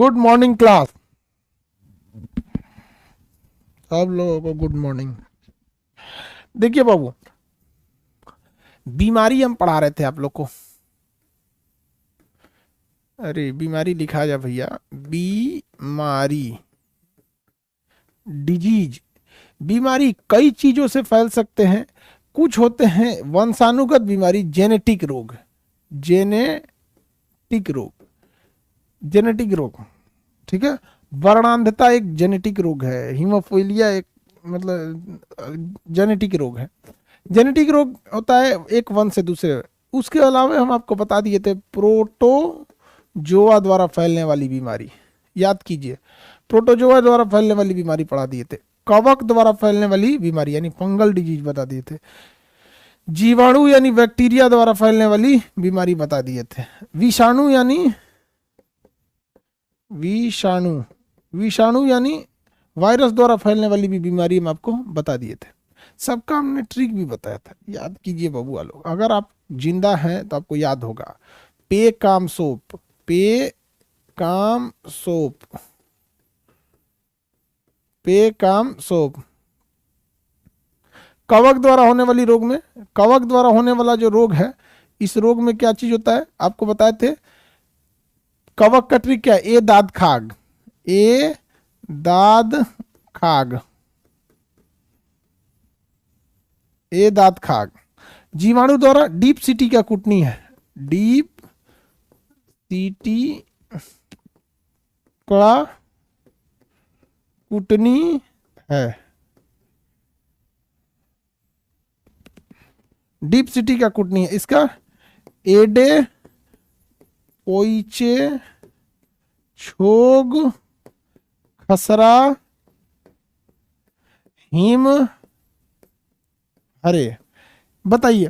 Good morning class, सब लोगों को गुड मॉर्निंग। देखिए बाबू, बीमारी हम पढ़ा रहे थे आप लोग को। अरे बीमारी लिखा जा भैया, बीमारी, डिजीज। बीमारी कई चीजों से फैल सकते हैं। कुछ होते हैं वंशानुगत बीमारी, जेनेटिक रोग, जेनेटिक रोग, जेनेटिक रोग, ठीक है। वर्णांधता एक जेनेटिक रोग है, हीमोफीलिया एक मतलब जेनेटिक रोग है। जेनेटिक रोग होता है एक वंश से दूसरे। उसके अलावा हम आपको बता दिए थे प्रोटोजोआ द्वारा फैलने वाली बीमारी, याद कीजिए। प्रोटोजोआ द्वारा फैलने वाली बीमारी पढ़ा दिए थे। कवक द्वारा फैलने वाली बीमारी यानी फंगल डिजीज बता दिए थे। जीवाणु यानी बैक्टीरिया द्वारा फैलने वाली बीमारी बता दिए थे। विषाणु यानी विषाणु विषाणु यानी वायरस द्वारा फैलने वाली भी बीमारी हम आपको बता दिए थे। सबका हमने ट्रिक भी बताया था, याद कीजिए बबुआ लोग। अगर आप जिंदा हैं तो आपको याद होगा। पे काम सोप, पे काम सोप, पे काम सोप। कवक द्वारा होने वाली रोग में, कवक द्वारा होने वाला जो रोग है, इस रोग में क्या चीज होता है आपको बताए थे। कवक का ट्रिक क्या है? ए दाद खाग, ए दाद खाग, ए दाद खाग। जीवाणु द्वारा डीप सिटी का कुटनी है, डीप सिटी का कुटनी है, डीप सिटी का कुटनी है। इसका एडे पोइचे छोग खसरा हिम हरे। बताइए,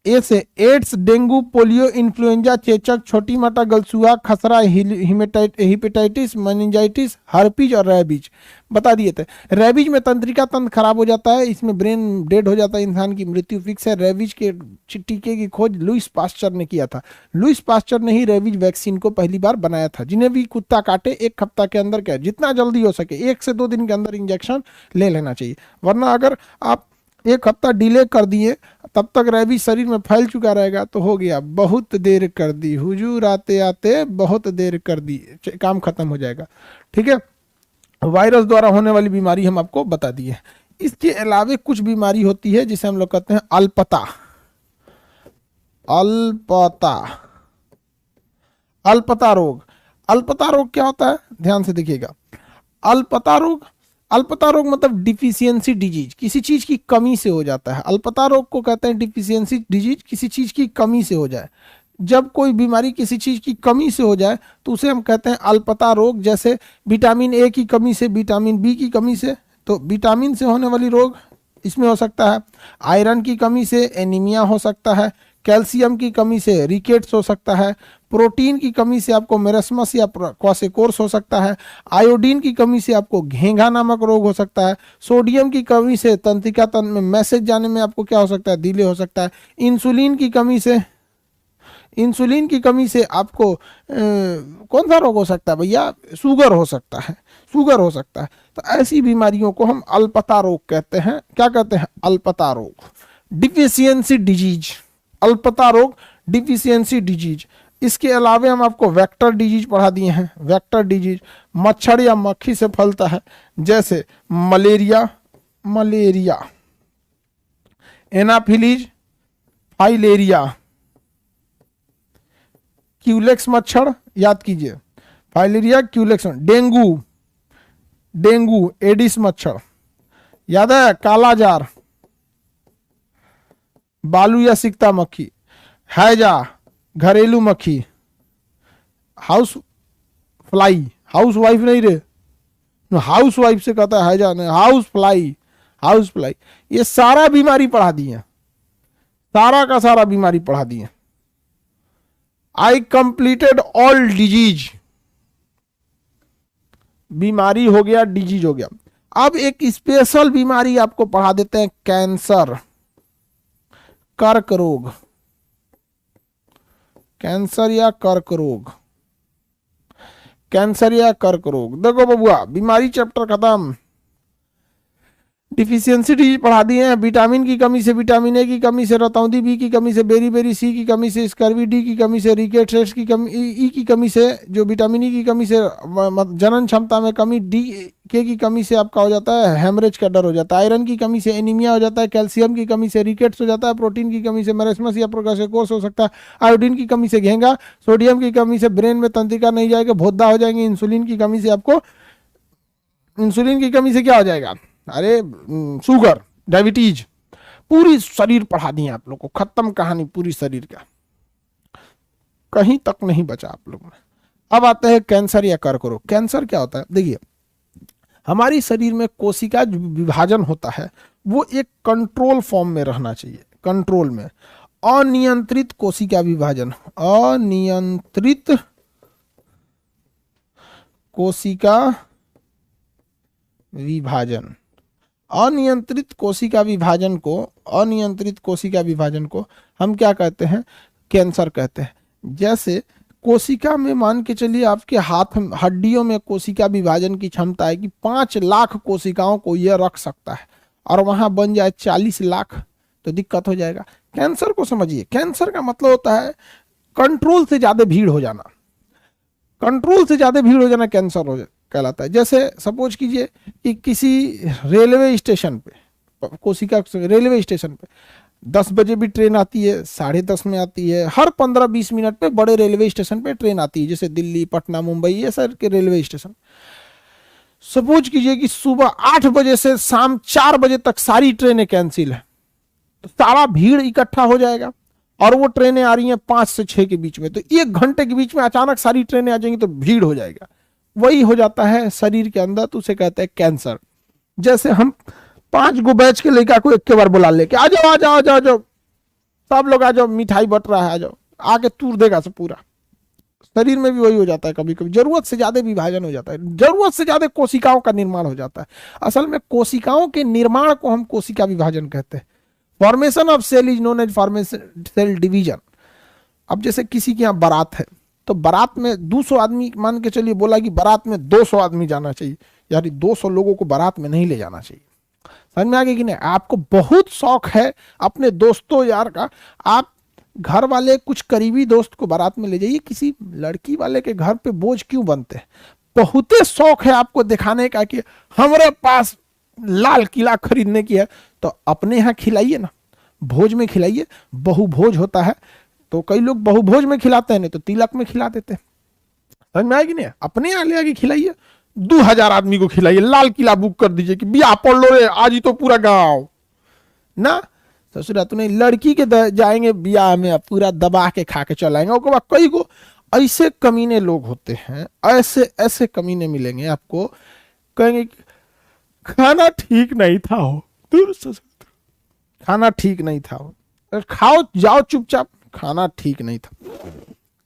ए से एड्स, डेंगू, पोलियो, इन्फ्लुएंजा, चेचक, छोटी माता गलसुआ, खसरा, हिपेटाइटिस, मेनिंजाइटिस, हर्पीज और रैबीज बता दिए थे। रैबीज में तंत्रिका तंत्र खराब हो जाता है, इसमें ब्रेन डेड हो जाता है, इंसान की मृत्यु फिक्स है। रैबीज के टीके की खोज लुइस पास्चर ने किया था। लुइस पास्चर ने ही रैबीज वैक्सीन को पहली बार बनाया था। जिन्हें भी कुत्ता काटे 1 हफ्ता के अंदर, क्या जितना जल्दी हो सके 1 से 2 दिन के अंदर इंजेक्शन ले लेना चाहिए, वरना अगर आप 1 हफ्ता डिले कर दिए तब तक रैबीज शरीर में फैल चुका रहेगा तो हो गया, बहुत देर कर दी हुजूर, आते आते बहुत देर कर दी, काम खत्म हो जाएगा। ठीक है। वायरस द्वारा होने वाली बीमारी हम आपको बता दी है। इसके अलावा कुछ बीमारी होती है जिसे हम लोग कहते हैं अल्पता। अल्पता, अल्पता रोग। अल्पता रोग क्या होता है, ध्यान से देखिएगा। अल्पता रोग, अल्पता रोग मतलब डिफिशियंसी डिजीज, किसी चीज की कमी से हो जाता है। अल्पता रोग को कहते हैं डिफिशियंसी डिजीज, किसी चीज की कमी से हो जाए। जब कोई बीमारी किसी चीज की कमी से हो जाए तो उसे हम कहते हैं अल्पता रोग। जैसे विटामिन ए की कमी से, विटामिन बी की कमी से, तो विटामिन से होने वाली रोग इसमें हो सकता है। आयरन की कमी से एनीमिया हो सकता है। कैल्शियम की कमी से रिकेट्स हो सकता है। प्रोटीन की कमी से आपको मेरस्मस या क्वासेकोर्स हो सकता है। आयोडीन की कमी से आपको घेंघा नामक रोग हो सकता है। सोडियम की कमी से तंत्रिका तंत्र में मैसेज जाने में आपको क्या हो सकता है, डिले हो सकता है। इंसुलिन की कमी से, इंसुलिन की कमी से आपको कौन सा रोग हो सकता है भैया, शुगर हो सकता है, शुगर हो सकता है। तो ऐसी बीमारियों को हम अल्पता रोग कहते हैं। क्या कहते हैं? अल्पता रोग, डिफिशियंसी डिजीज, अल्पता रोग, डिफिशियंसी डिजीज। इसके अलावा हम आपको वेक्टर डिजीज पढ़ा दिए हैं। वेक्टर डिजीज मच्छर या मक्खी से फैलता है, जैसे malaria, malaria, Anopheles, filaria, Culex मच्छर, याद कीजिए, filaria, Culex, dengue, dengue, Aedes मच्छर, याद है, कालाजार, बालू या सिकता मक्खी, हैजा, घरेलू मक्खी, हाउस फ्लाई, हाउस वाइफ नहीं रे, हाउस वाइफ से कहता है हैजा नहीं, हाउस फ्लाई, हाउस फ्लाई। ये सारा बीमारी पढ़ा दी है, सारा का सारा बीमारी पढ़ा दी है। आई कंप्लीटेड ऑल डिजीज, बीमारी हो गया, डिजीज हो गया। अब एक स्पेशल बीमारी आपको पढ़ा देते हैं, कैंसर, कर्क रोग, कैंसर या कर्क रोग। कैंसर या कर्क रोग। देखो बबुआ, बीमारी चैप्टर खत्म। डिफिशियंसी डी पढ़ा दिए हैं। विटामिन की कमी से, विटामिन ए की कमी से, रतौंधी बी की कमी से, बेरी सी की कमी से, स्कर्वी डी की कमी से, रिकेट्स की कमी, ई की कमी से, जो विटामिन ई की कमी से जनन क्षमता में कमी, डी के की कमी से आपका हो जाता है हेमरेज का डर हो जाता है, आयरन की कमी से एनीमिया हो जाता है, कैल्शियम की कमी से रिकेट्स हो जाता है, प्रोटीन की कमी से मेरेस्मस या प्रोकासेकोस हो सकता है, आयोडीन की कमी से घेंगा, सोडियम की कमी से ब्रेन में तंत्रिका नहीं जाएगा, भोद्दा हो जाएंगे, इंसुलिन की कमी से आपको, इंसुलिन की कमी से क्या हो जाएगा, अरे शुगर, डायबिटीज। पूरी शरीर पढ़ा दी आप लोग को, खत्म कहानी पूरी शरीर का, कहीं तक नहीं बचा आप लोग में। अब आते हैं कैंसर या कर्क रोग। कैंसर क्या होता है, देखिए हमारी शरीर में कोशिका जो विभाजन होता है वो एक कंट्रोल फॉर्म में रहना चाहिए, कंट्रोल में। अनियंत्रित कोशिका विभाजन, अनियंत्रित कोशिका विभाजन, अनियंत्रित कोशिका विभाजन को, अनियंत्रित कोशिका विभाजन को हम क्या कहते हैं, कैंसर कहते हैं। जैसे कोशिका में मान के चलिए आपके हाथ हड्डियों में कोशिका विभाजन की क्षमता है कि 5 लाख कोशिकाओं को यह रख सकता है, और वहां बन जाए 40 लाख तो दिक्कत हो जाएगा। कैंसर को समझिए, कैंसर का मतलब होता है कंट्रोल से ज्यादा भीड़ हो जाना, कंट्रोल से ज्यादा भीड़ हो जाना कैंसर हो कहलाता है। जैसे सपोज कीजिए कि किसी रेलवे स्टेशन पे, कोशिका रेलवे स्टेशन पे 10 बजे भी ट्रेन आती है, 10:30 में आती है, हर 15-20 मिनट पे बड़े रेलवे स्टेशन पे ट्रेन आती है, जैसे दिल्ली, पटना, मुंबई, ये सर के रेलवे स्टेशन। सपोज कीजिए कि सुबह 8 बजे से शाम 4 बजे तक सारी ट्रेनें कैंसिल है, तो सारा भीड़ इकट्ठा हो जाएगा, और वो ट्रेनें आ रही हैं 5 से 6 के बीच में, तो 1 घंटे के बीच में अचानक सारी ट्रेनें आ जाएंगी तो भीड़ हो जाएगा। वही हो जाता है शरीर के अंदर, तो उसे कहते हैं कैंसर। जैसे हम 5 गो बैच के लड़का को एक के बार बुला लेके आ जाओ आ जाओ आ जाओ आ जाओ, सब लोग आ जाओ, मिठाई बट रहा है, आ जाओ, आके तूर देगा सब पूरा। शरीर में भी वही हो जाता है, कभी कभी जरूरत से ज्यादा विभाजन हो जाता है, जरूरत से ज्यादा कोशिकाओं का निर्माण हो जाता है। असल में कोशिकाओं के निर्माण को हम कोशिका विभाजन कहते हैं। Formation of cell is known as formation cell division. अब जैसे किसी के यहाँ बारात है, तो बारात में 200 आदमी मान के चलिए, बोला कि बारात में 200 आदमी जाना चाहिए, यार 200 लोगों को बारात में नहीं ले जाना चाहिए। समझ में आ गया कि नहीं? आपको बहुत शौक है अपने दोस्तों यार का, आप घर वाले कुछ करीबी दोस्त को बारात में ले जाइए, किसी लड़की वाले के घर पे बोझ क्यों बनते हैं? बहुत शौक है आपको दिखाने का कि हमारे पास लाल किला खरीदने की है, तो अपने यहाँ खिलाइए ना, भोज में खिलाइए। बहु भोज होता है तो कई लोग बहु भोज में खिलाते हैं, नहीं तो तिलक में खिला देते हैं। समझ में आएगी नहीं? अपने यहाँ ले आके खिलाइए, 2000 आदमी को खिलाइए, लाल किला बुक कर दीजिए कि बिया पढ़ लो रे आज ही तो पूरा गांव ना। ससुरा तो नहीं, लड़की के जाएंगे बियाह में, पूरा दबा के खा के चल आएंगे। उसके बाद कई को ऐसे कमीने लोग होते हैं, ऐसे ऐसे कमीने मिलेंगे आपको, कहेंगे खाना ठीक नहीं था हो, खाना ठीक नहीं था हो, खाओ जाओ चुपचाप, खाना ठीक नहीं था।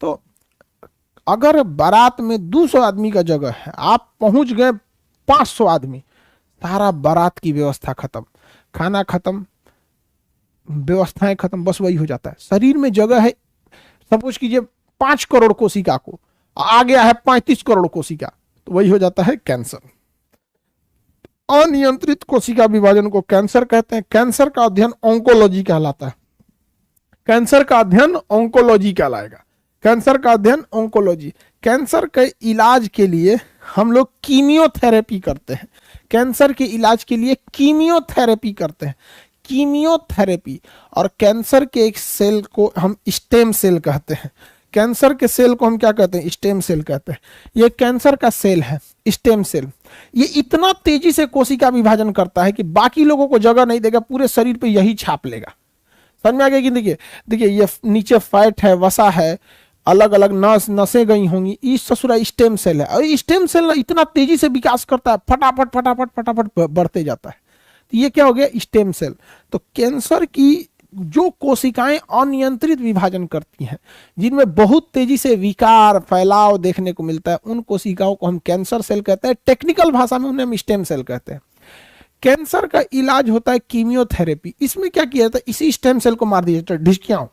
तो अगर बारात में 200 आदमी का जगह है, आप पहुंच गए 500 आदमी, सारा बारात की व्यवस्था खत्म, खाना खत्म, व्यवस्थाएं खत्म, बस वही हो जाता है। शरीर में जगह है, सपोज कीजिए 5 करोड़ कोशिका को, आ गया है 35 करोड़ कोशिका, तो वही हो जाता है कैंसर। अनियंत्रित कोशिका विभाजन को कैंसर कहते हैं। कैंसर का अध्ययन ऑन्कोलॉजी कहलाता है, कैंसर का अध्ययन ऑन्कोलॉजी कहलाएगा, कैंसर का अध्ययन ऑन्कोलॉजी। कैंसर के इलाज के लिए हम लोग कीमियोथेरेपी करते हैं, कैंसर के इलाज के लिए कीमियोथेरेपी करते हैं, कीमियोथेरेपी। और कैंसर के एक सेल को हम स्टेम सेल कहते हैं, कैंसर के सेल को हम क्या कहते हैं? स्टेम सेल कहते हैं। ये कैंसर का सेल है, स्टेम सेल, ये इतना तेजी से कोशिका विभाजन करता है कि बाकी लोगों को जगह नहीं देगा, पूरे शरीर पे यही छाप लेगा। समझ में आ गया कि देखिए देखिए, ये नीचे फैट है, वसा है, अलग अलग नसें गई होंगी, इस ससुरा स्टेम सेल है, और स्टेम सेल इतना तेजी से विकास करता है, फटाफट फटाफट फटाफट बढ़ते जाता है। तो ये क्या हो गया? Stem cell. तो कैंसर की जो कोशिकाएं अनियंत्रित विभाजन करती हैं, जिनमें बहुत तेजी से विकार फैलाव देखने को मिलता है, उन कोशिकाओं को हम कैंसर सेल कहते हैं। टेक्निकल भाषा में उन्हें हम स्टेम सेल कहते हैं। कैंसर का इलाज होता है कीमियोथेरेपी। इसमें क्या किया जाता है? इसी स्टेम सेल को मार दिया जाता है, ढिसकियां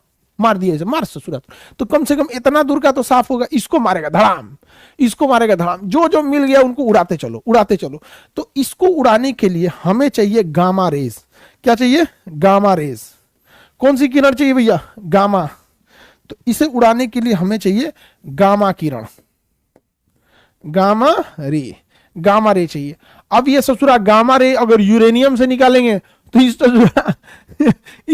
मार दिए इसे, मार ससुरात, तो कम से कम इतना दूर का तो साफ होगा, इसको मारेगा धड़ाम, इसको मारेगा धड़ाम, जो जो मिल गया उनको उड़ाते चलो उड़ाते चलो। तो इसको उड़ाने के लिए हमें चाहिए गामा रेज। क्या चाहिए? Gamma rays. कौन सी किरण चाहिए भैया? गामा। तो इसे उड़ाने के लिए हमें चाहिए गामा किरण, गामा रे, गामा रे चाहिए। अब ये ससुरा गामा रे अगर यूरेनियम से निकालेंगे तो इस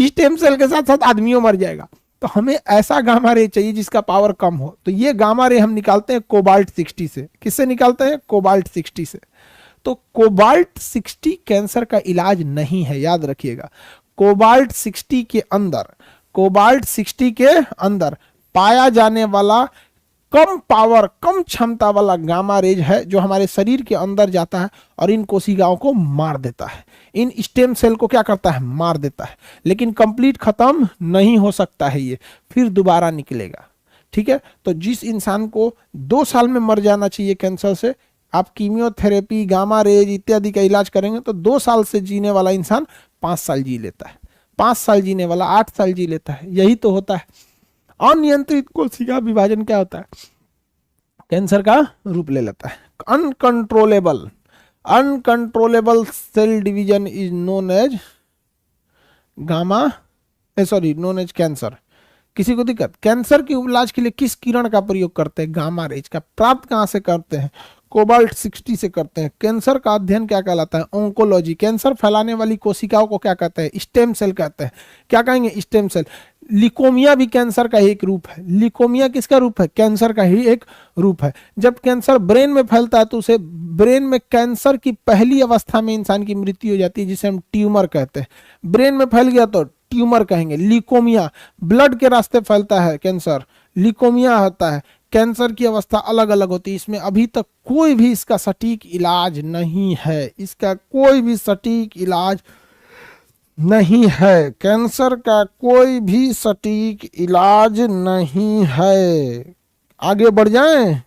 स्टेम सेल के साथ साथ आदमियों मर जाएगा। तो हमें ऐसा गामा रे चाहिए जिसका पावर कम हो। तो ये गामा रे हम निकालते हैं कोबाल्ट 60 से। किससे निकालते हैं? कोबाल्ट 60 से। तो कोबाल्ट 60 कैंसर का इलाज नहीं है, याद रखिएगा। कोबाल्ट 60 के अंदर, कोबाल्ट 60 के अंदर पाया जाने वाला कम पावर, कम क्षमता वाला गामा रेज है जो हमारे शरीर के अंदर जाता है और इन कोशिकाओं को मार देता है, इन स्टेम सेल को क्या करता है? मार देता है। लेकिन कंप्लीट खत्म नहीं हो सकता है, ये फिर दोबारा निकलेगा। ठीक है, तो जिस इंसान को 2 साल में मर जाना चाहिए कैंसर से, आप कीमियोथेरेपी, गामा रेज इत्यादि का इलाज करेंगे तो 2 साल से जीने वाला इंसान 5 साल जी लेता है, 5 साल जीने वाला 8 साल जी लेता है। यही तो होता है। अनियंत्रित कोशिका विभाजन क्या होता है? कैंसर का रूप ले लेता है। Uncontrollable, uncontrollable cell division is known as gamma, sorry known as cancer. किसी को दिक्कत? कैंसर के इलाज के लिए किस किरण का प्रयोग करते हैं? गामा रेज का। प्राप्त कहां से करते हैं? कोबाल्ट 60 से करते हैं। कैंसर का अध्ययन क्या कहलाता है? ऑन्कोलॉजी। कैंसर फैलाने वाली कोशिकाओं को क्या कहते हैं? स्टेम सेल कहते हैं। क्या कहेंगे? Stem cell. लिकोमिया भी कैंसर का ही एक रूप है। लिकोमिया किसका रूप है? कैंसर का ही एक रूप है। जब कैंसर ब्रेन में फैलता है तो उसे ब्रेन में कैंसर की पहली अवस्था में इंसान की मृत्यु हो जाती है, जिसे हम ट्यूमर कहते हैं। ब्रेन में फैल गया तो ट्यूमर कहेंगे। लिकोमिया, ब्लड के रास्ते फैलता है कैंसर, लिकोमिया होता है। कैंसर की अवस्था अलग अलग होती है। इसमें अभी तक कोई भी इसका सटीक इलाज नहीं है, इसका कोई भी सटीक इलाज नहीं है। कैंसर का कोई भी सटीक इलाज नहीं है। आगे बढ़ जाएं।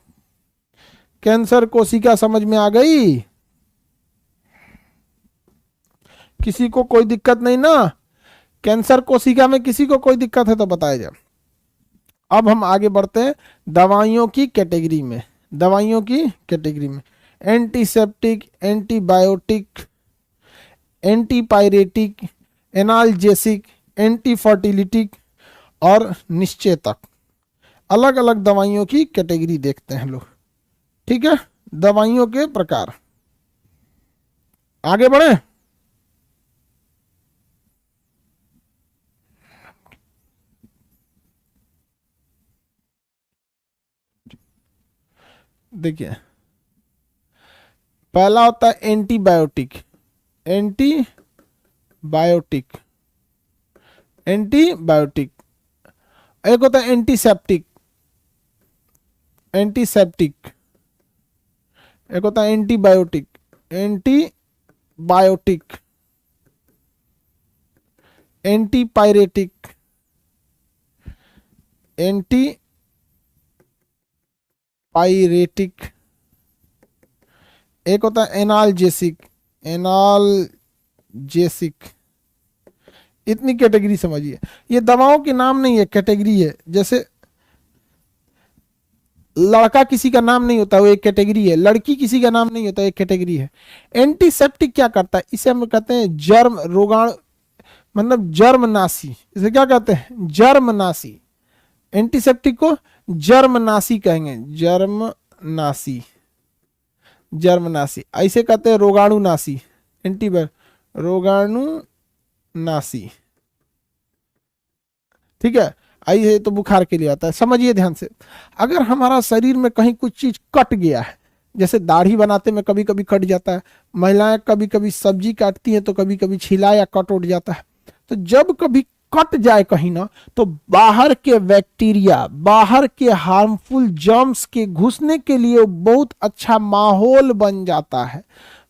कैंसर कोशिका समझ में आ गई? किसी को कोई दिक्कत नहीं ना? कैंसर कोशिका में किसी को कोई दिक्कत है तो बताया जाए। अब हम आगे बढ़ते हैं दवाइयों की कैटेगरी में। दवाइयों की कैटेगरी में antiseptic, antibiotic, antipyretic, analgesic, anti fertilitic और निश्चेतक, अलग अलग दवाइयों की कैटेगरी देखते हैं लोग। ठीक है, दवाइयों के प्रकार। आगे बढ़े। देखिए, पहला होता है एंटीबायोटिक। Antibiotic, antibiotic. एक होता है एंटीसेप्टिक, एंटीसेप्टिक। एक होता है एंटीबायोटिक, एंटीबायोटिक, एंटीपायरेटिक, एंटीपायरेटिक। एक होता है एनाल्जेसिक, एनाल्जेसिक। इतनी कैटेगरी समझिए। ये दवाओं के नाम नहीं है, कैटेगरी है। जैसे लड़का किसी का नाम नहीं होता, वो एक कैटेगरी है। लड़की किसी का नाम नहीं होता, एक कैटेगरी है। एंटीसेप्टिक क्या करता है? इसे हम कहते हैं जर्म रोगाणु, मतलब जर्मनाशी। इसे क्या कहते हैं? जर्मनाशी। एंटीसेप्टिक को जर्मनाशी कहेंगे, जर्मनाशी, जर्मनाशी। ऐसे कहते हैं रोगाणुनाशी, रोगाणुनाशी। ठीक है, आइए तो बुखार के लिए आता है। समझिए ध्यान से, अगर हमारा शरीर में कहीं कुछ चीज कट गया है, जैसे दाढ़ी बनाते में कभी कभी कट जाता है, महिलाएं कभी कभी सब्जी काटती हैं तो कभी कभी छिला या कट उठ जाता है। तो जब कभी कट जाए कहीं ना, तो बाहर के बैक्टीरिया, बाहर के हार्मफुल जर्म्स के घुसने के लिए बहुत अच्छा माहौल बन जाता है।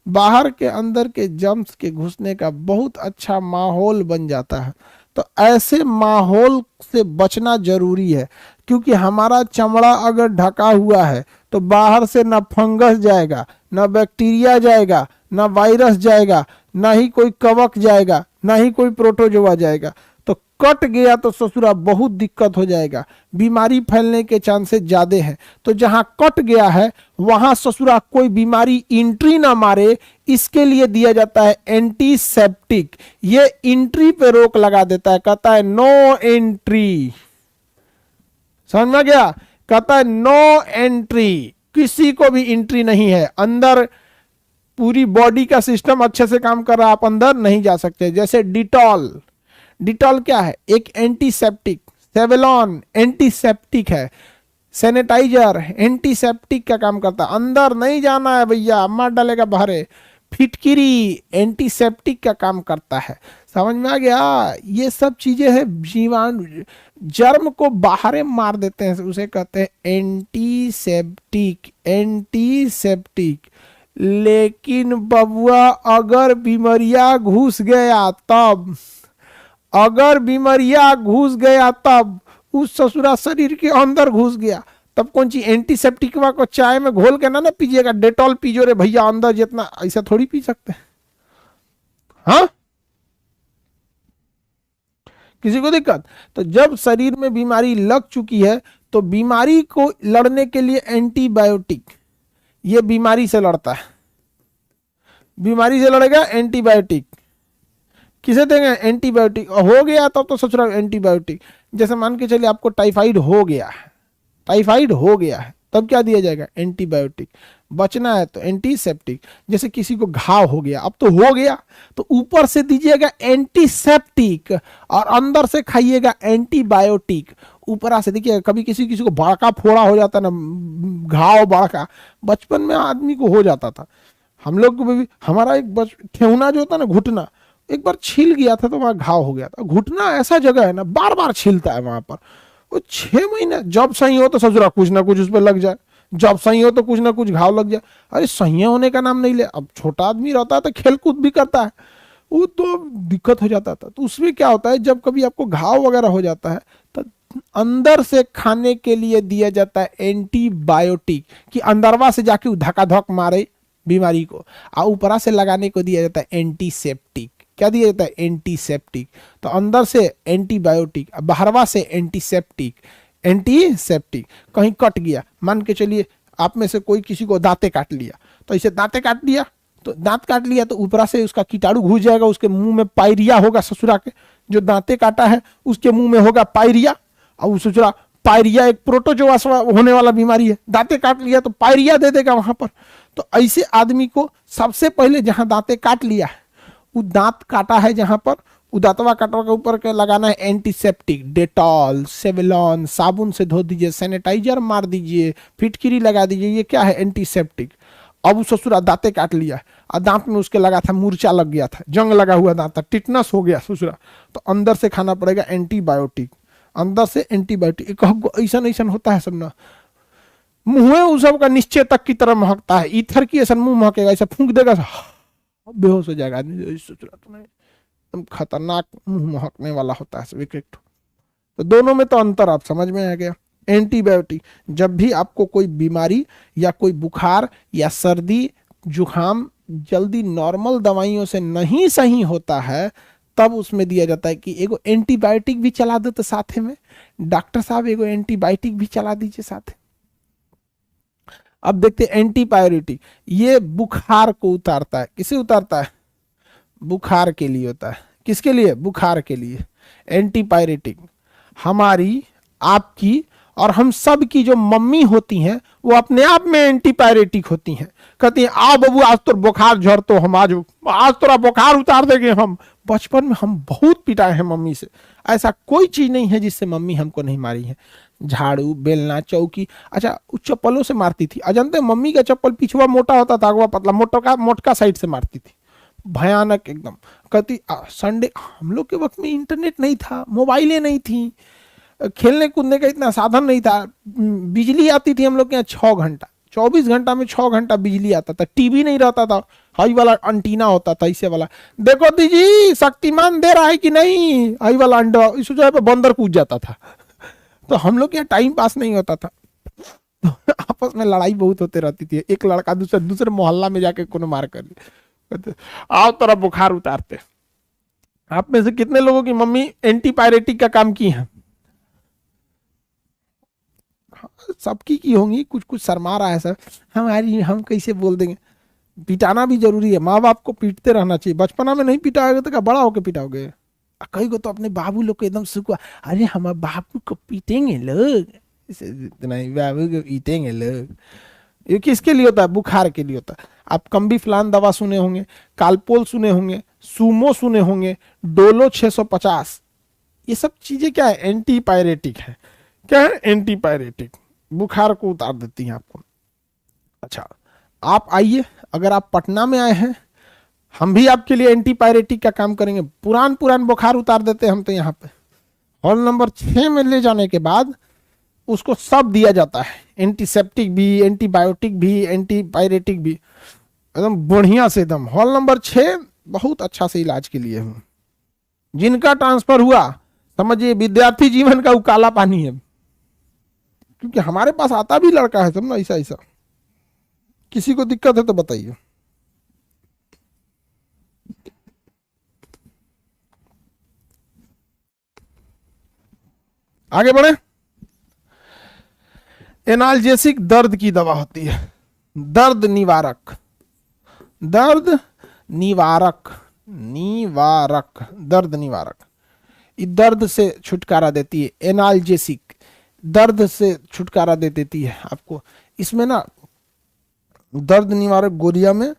बाहर के अंदर के जर्म्स के घुसने का बहुत अच्छा माहौल बन जाता है। तो ऐसे माहौल से बचना जरूरी है, क्योंकि हमारा चमड़ा अगर ढका हुआ है तो बाहर से ना फंगस जाएगा, ना बैक्टीरिया जाएगा, ना वायरस जाएगा, ना ही कोई कवक जाएगा, ना ही कोई प्रोटोजोआ जाएगा। तो कट गया तो ससुरा बहुत दिक्कत हो जाएगा, बीमारी फैलने के चांसेस ज्यादा है। तो जहां कट गया है वहां ससुरा कोई बीमारी एंट्री ना मारे, इसके लिए दिया जाता है एंटीसेप्टिक। ये एंट्री पे रोक लगा देता है, कहता है नो एंट्री। समझ में गया? कहता है नो एंट्री, किसी को भी एंट्री नहीं है अंदर। पूरी बॉडी का सिस्टम अच्छे से काम कर रहा है, आप अंदर नहीं जा सकते। जैसे डिटॉल, डिटॉल क्या है? एक एंटीसेप्टिक। सेवलॉन एंटीसेप्टिक है। सैनिटाइजर एंटीसेप्टिक का काम करता है, अंदर नहीं जाना है भैया, मार डालेगा बाहर। फिटकिरी एंटीसेप्टिक का काम करता है। समझ में आ गया? ये सब चीजें हैं, जीवाणु जर्म को बाहर मार देते हैं, उसे कहते हैं एंटीसेप्टिक। एंटीसेप्टिक। लेकिन बबुआ अगर बीमारियां घुस गया तब, अगर बीमारियां घुस गया तब, उस ससुरा शरीर के अंदर घुस गया तब कौन सी एंटीसेप्टिक को चाय में घोल के ना पीजिएगा, डेटॉल पीजो रे भैया अंदर जितना, ऐसा थोड़ी पी सकते हैं। हाँ, किसी को दिक्कत? तो जब शरीर में बीमारी लग चुकी है तो बीमारी को लड़ने के लिए एंटीबायोटिक, ये बीमारी से लड़ता है। बीमारी से लड़ेगा एंटीबायोटिक। किसे देंगे? एंटीबायोटिक। हो गया तब तो सोच रहा हूं एंटीबायोटिक। जैसे मान के चलिए आपको टाइफाइड हो गया है, टाइफाइड हो गया है, तब क्या दिया जाएगा? एंटीबायोटिक। बचना है तो एंटीसेप्टिक। जैसे किसी को घाव हो गया, अब तो हो गया, तो ऊपर से दीजिएगा एंटीसेप्टिक और अंदर से खाइएगा एंटीबायोटिक। ऊपर से देखिए, कभी किसी किसी को बड़का फोड़ा हो जाता ना, घाव बड़का, बचपन में आदमी को हो जाता था। हम लोग को भी, हमारा एक ठेहुना जो होता ना, घुटना, एक बार छिल गया था तो वहां घाव हो गया था। घुटना ऐसा जगह है ना, बार बार छिलता है वहां पर। वो 6 महीने जब सही हो तो ससुरा कुछ ना कुछ उस पर लग जाए, जब सही हो तो कुछ ना कुछ घाव लग जाए। अरे सही होने का नाम नहीं ले। अब छोटा आदमी रहता है तो खेल कूद भी करता है, वो तो दिक्कत हो जाता था। तो उसमें क्या होता है, जब कभी आपको घाव वगैरह हो जाता है तो अंदर से खाने के लिए दिया जाता है एंटीबायोटिक, कि अंदरवा से जाके धक्का धक मारे बीमारी को, और ऊपरा से लगाने को दिया जाता है एंटीसेप्टिक। क्या दिया जाता है? एंटीसेप्टिक। तो अंदर से एंटीबायोटिक, बाहरवा से एंटीसेप्टिक। एंटीसेप्टिक। कहीं कट गया, मान के चलिए आप में से कोई किसी को दांते काट लिया, तो इसे दांते काट लिया, तो दांत काट लिया तो ऊपरा से उसका कीटाणु घुस जाएगा, उसके मुंह में पायरिया होगा। ससुरा के जो दांते काटा है उसके मुंह में होगा पायरिया, और ससुरा पायरिया एक प्रोटोजोआ होने वाला बीमारी है, दांते काट लिया तो पायरिया दे देगा वहां पर। तो ऐसे आदमी को सबसे पहले जहां दांते काट लिया है, वो दांत काटा है जहां पर, वो दांतवा काटवा के ऊपर के लगाना है एंटीसेप्टिक। डेटॉल, सेवलॉन, साबुन से धो दीजिए, सैनिटाइजर मार दीजिए, फिटकिरी लगा दीजिए, ये क्या है? एंटीसेप्टिक। अब वो ससुरा दांते काट लिया और दांत में उसके लगा था, मूर्छा लग गया था, जंग लगा हुआ दांत था, टिटनस हो गया ससुरा, तो अंदर से खाना पड़ेगा एंटीबायोटिक। अंदर से एंटीबायोटिक। ऐसा ऐसा होता है सब ना, मुंह उस सब का निश्चय तक की तरह महकता है, ईथर की ऐसा मुंह महकेगा, ऐसा फूंक देगा बेहोश हो जाएगा आदमी। सोच रहा तो नहीं, एकदम खतरनाक मुंह महकने वाला होता है सब एक एक। तो दोनों में तो अंतर आप समझ में आ गया। एंटीबायोटिक, जब भी आपको कोई बीमारी या कोई बुखार या सर्दी जुखाम जल्दी नॉर्मल दवाइयों से नहीं सही होता है, तब उसमें दिया जाता है कि एगो एंटीबायोटिक भी चला दो, तो साथ में डॉक्टर साहब एगो एंटीबायोटिक भी चला दीजिए साथ। अब देखते हैं एंटीबायोटिक, ये बुखार को उतारता है। किसे उतारता है? बुखार के लिए होता है। किसके लिए? बुखार के लिए। एंटीबायोटिक हमारी, आपकी और हम सब की जो मम्मी होती हैं वो अपने आप में एंटीबायोटिक होती हैं। कहती हैं आ बबू आज तो बुखार झड़, तो हम आज तोरा बुखार उतार देंगे हम। बचपन में हम बहुत पिटाए हैं मम्मी से, ऐसा कोई चीज नहीं है जिससे मम्मी हमको नहीं मारी है। झाड़ू, बेलना, चौकी, अच्छा चप्पलों से मारती थी। अजंते मम्मी का चप्पल पिछवा मोटा होता था, अगवा पतला, मोटका साइड से मारती थी, भयानक एकदम। कहती संडे, हम लोग के वक्त में इंटरनेट नहीं था, मोबाइलें नहीं थी, खेलने कूदने का इतना साधन नहीं था। बिजली आती थी हम लोग के यहाँ 6 घंटा, 24 घंटा में 6 घंटा बिजली आता था। टीवी नहीं रहता था, हाई वाला अंटीना होता था, इसे वाला, देखो दीजी शक्तिमान दे रहा है कि नहीं, हाई वाला अंडा, इस जगह पे बंदर कूद जाता था। तो हम लोग यहाँ टाइम पास नहीं होता था, तो आपस में लड़ाई बहुत होते रहती थी। एक लड़का दूसरे मोहल्ला में जाके कोनो मार कर, आओ तोरा बुखार उतारते। आप में से कितने लोगों की मम्मी एंटीपायरेटिक का काम की है? सबकी की होंगी, कुछ कुछ शर्मा रहा है सर, हमारी हम कैसे बोल देंगे। पिटाना भी जरूरी है, माँ बाप को पीटते रहना चाहिए। बचपना में नहीं पिटाओगे तो क्या बड़ा होकर पिटाओगे? कई को तो अपने बाबू लोग को एकदम सुखा, अरे हमारे बाबू को पीटेंगे लोग, नहीं बाबू को पीटेंगे लोग। ये किसके लिए होता है? बुखार के लिए होता है। आप कम्बी फलान दवा सुने होंगे, कालपोल सुने होंगे, सूमो सुने होंगे, डोलो 650, ये सब चीजें क्या है? एंटीपायरेटिक है। क्या है? एंटीपायरेटिक, बुखार को उतार देती हैं आपको। अच्छा, आप आइए, अगर आप पटना में आए हैं, हम भी आपके लिए एंटीपायरेटिक का काम करेंगे। पुरान पुरान बुखार उतार देते हैं हम तो यहाँ पे। हॉल नंबर 6 में ले जाने के बाद उसको सब दिया जाता है, एंटीसेप्टिक भी, एंटीबायोटिक भी, एंटीपायरेटिक भी, एकदम बढ़िया से एकदम। हॉल नंबर 6 बहुत अच्छा से इलाज के लिए हूँ। जिनका ट्रांसफर हुआ समझिए विद्यार्थी जीवन का वो काला पानी है, क्योंकि हमारे पास आता भी लड़का है सब ना ऐसा ऐसा। किसी को दिक्कत है तो बताइए। आगे बढ़े। एनाल्जेसिक दर्द की दवा होती है, दर्द निवारक, दर्द निवारक, निवारक, दर्द निवारक, ये दर्द से छुटकारा देती है। एनाल्जेसिक दर्द से छुटकारा दे देती है आपको। इसमें ना दर्द निवारक गोलियां में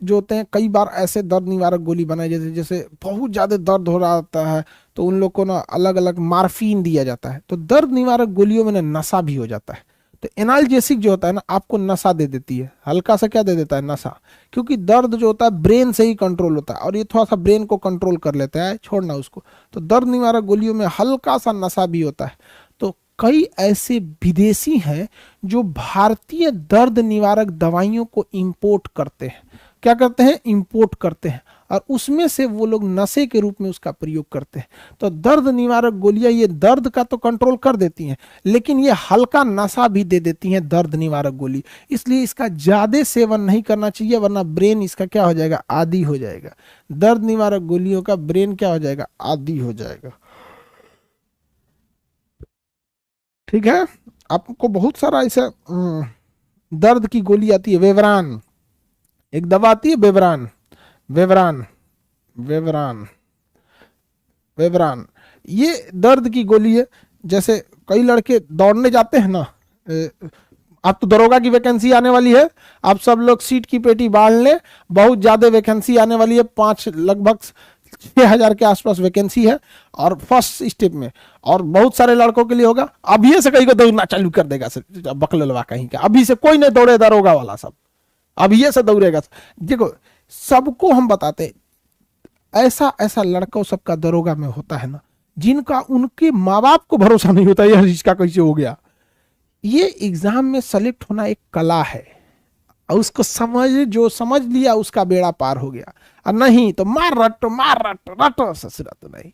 जो होते हैं, कई बार ऐसे दर्द निवारक गोली बनाई जाती है, जैसे बहुत ज्यादा दर्द हो रहा होता है तो उन लोग को ना अलग अलग मार्फिन दिया जाता है, तो दर्द निवारक गोलियों में ना नशा भी हो जाता है। तो एनाल्जेसिक जो होता है ना आपको नशा दे देती है, हल्का सा क्या दे देता है? नशा। क्योंकि दर्द जो होता है ब्रेन से ही कंट्रोल होता है और ये थोड़ा सा ब्रेन को कंट्रोल कर लेता है, छोड़ना उसको। तो दर्द निवारक गोलियों में हल्का सा नशा भी होता है। तो कई ऐसे विदेशी हैं जो भारतीय दर्द निवारक दवाइयों को इंपोर्ट करते हैं। क्या करते हैं? इंपोर्ट करते हैं, और उसमें से वो लोग नशे के रूप में उसका प्रयोग करते हैं। तो दर्द निवारक गोलियां ये दर्द का तो कंट्रोल कर देती हैं, लेकिन ये हल्का नशा भी दे देती हैं दर्द निवारक गोली। इसलिए इसका ज्यादा सेवन नहीं करना चाहिए, वरना ब्रेन इसका क्या हो जाएगा? आदी हो जाएगा। दर्द निवारक गोलियों का ब्रेन क्या हो जाएगा? आदी हो जाएगा। ठीक है। आपको बहुत सारा ऐसा दर्द की गोली आती है। वेवरान एक दवा आती है, वेवरान, वेवरान, वेवरान, वेवरान, ये दर्द की गोली है। जैसे कई लड़के दौड़ने जाते हैं ना, अब तो दरोगा की वैकेंसी आने वाली है, आप सब लोग सीट की पेटी बांध लें, बहुत ज्यादा वैकेंसी आने वाली है। 5 लगभग 6,000 के आसपास वैकेंसी है, और फर्स्ट स्टेप में, और बहुत सारे लड़कों के लिए होगा। अभी से कहीं को दौड़ना चालू कर देगा सर, बकलवा कहीं का। अभी से कोई नहीं दौड़े, दरोगा वाला सब अभी से दौड़ेगा। देखो सबको हम बताते, ऐसा ऐसा लड़का सबका दरोगा में होता है ना, जिनका उनके माँ बाप को भरोसा नहीं होता यार इसका कैसे हो गया। ये एग्जाम में सेलेक्ट होना एक कला है, और उसको जो समझ लिया उसका बेड़ा पार हो गया, और नहीं तो मार रट रट ससुरा तो नहीं।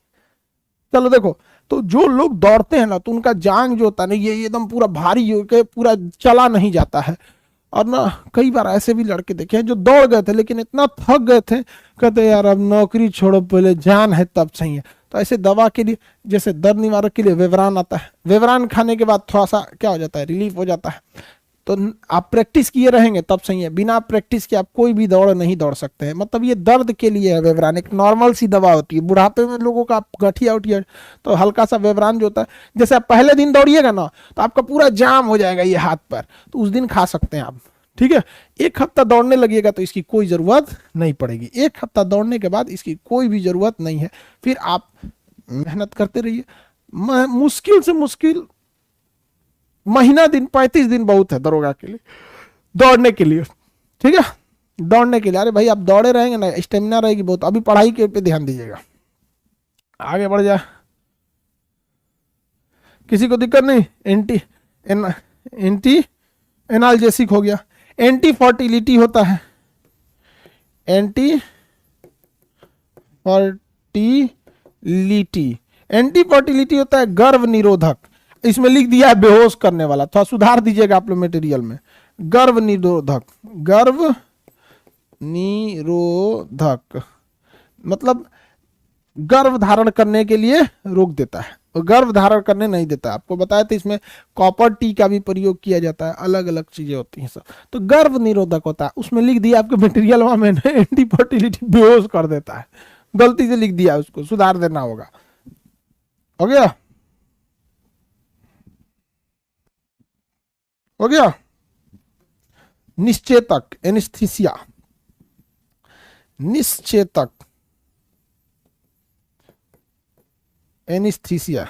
चलो देखो, तो जो लोग दौड़ते हैं ना, तो उनका जांग जो होता है ना, ये एकदम पूरा भारी होकर पूरा चला नहीं जाता है। और ना कई बार ऐसे भी लड़के देखे हैं जो दौड़ गए थे लेकिन इतना थक गए थे, कहते यार अब नौकरी छोड़ो, पहले जान है तब सही है। तो ऐसे दवा के लिए, जैसे दर्द निवारक के लिए वेवरान आता है, वेवरान खाने के बाद थोड़ा सा क्या हो जाता है? रिलीफ हो जाता है। तो आप प्रैक्टिस किए रहेंगे तब सही है, बिना प्रैक्टिस के आप कोई भी दौड़ नहीं दौड़ सकते हैं। मतलब ये दर्द के लिए है वेवरान, एक नॉर्मल सी दवा होती है। बुढ़ापे में लोगों का गठिया उठिया तो हल्का सा वेवरान जो होता है, जैसे आप पहले दिन दौड़िएगा ना तो आपका पूरा जाम हो जाएगा ये हाथ पर, तो उस दिन खा सकते हैं आप। ठीक है, 1 हफ्ता दौड़ने लगिएगा तो इसकी कोई जरूरत नहीं पड़ेगी। 1 हफ्ता दौड़ने के बाद इसकी कोई भी जरूरत नहीं है। फिर आप मेहनत करते रहिए, मुश्किल से मुश्किल महीना दिन, 35 दिन बहुत है दरोगा के लिए, दौड़ने के लिए। ठीक है, दौड़ने के लिए, अरे भाई आप दौड़े रहेंगे ना, स्टेमिना रहेगी बहुत। अभी पढ़ाई के पे ध्यान दीजिएगा, आगे बढ़ जाए। किसी को दिक्कत नहीं? एंटी एनाल्जेसिक हो गया। एंटी फर्टिलिटी होता है, एंटी फर्टिलिटी, एंटी फर्टिलिटी होता है गर्भ निरोधक। इसमें लिख दिया है बेहोश करने वाला, थोड़ा सुधार दीजिएगा आप लोग मटेरियल में। गर्भ निरोधक, गर्भ निरोधक मतलब गर्भ धारण करने के लिए रोक देता है और गर्भ धारण करने नहीं देता। आपको बताया था इसमें कॉपर टी का भी प्रयोग किया जाता है, अलग अलग चीजें होती हैं सब। तो गर्भ निरोधक होता है, उसमें लिख दिया आपके मटेरियल में एंटी फर्टिलिटी, बेहोश कर देता है, गलती से लिख दिया, उसको सुधार देना होगा। हो गया, हो गया। निश्चेतक एनेस्थीसिया, निश्चेतक एनेस्थीसिया,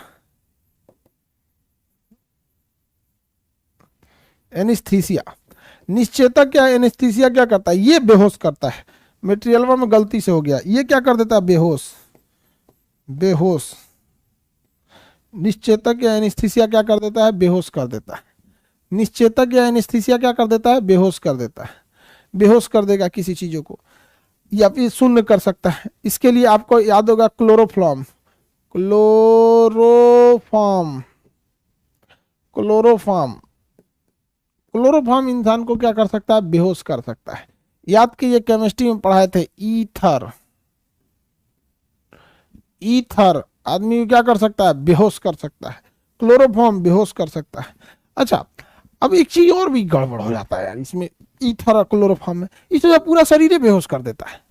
एनेस्थीसिया। निश्चेतक क्या, एनेस्थीसिया क्या करता है, ये बेहोश करता है। मटेरियल में गलती से हो गया, ये क्या कर देता है, बेहोश, बेहोश। निश्चेतक या एनेस्थीसिया क्या कर देता है, बेहोश कर देता है। निश्चेतक या एनेस्थीसिया क्या कर देता है, बेहोश कर देता है, बेहोश कर देगा किसी चीजों को, या फिर शून्य कर सकता है। इसके लिए आपको याद होगा क्लोरोफॉर्म, क्लोरोफॉर्म, क्लोरोफॉर्म, क्लोरोफॉर्म इंसान को क्या कर सकता है, बेहोश कर सकता है। याद कीजिए केमिस्ट्री में पढ़ाए थे, ईथर, ईथर आदमी को क्या कर सकता है, बेहोश कर सकता है। क्लोरोफॉर्म बेहोश कर सकता है। अच्छा, अब एक चीज और भी गड़बड़ हो जाता है यार इसमें, ईथर और क्लोरोफॉर्म में, इसमें पूरा शरीर बेहोश कर देता है,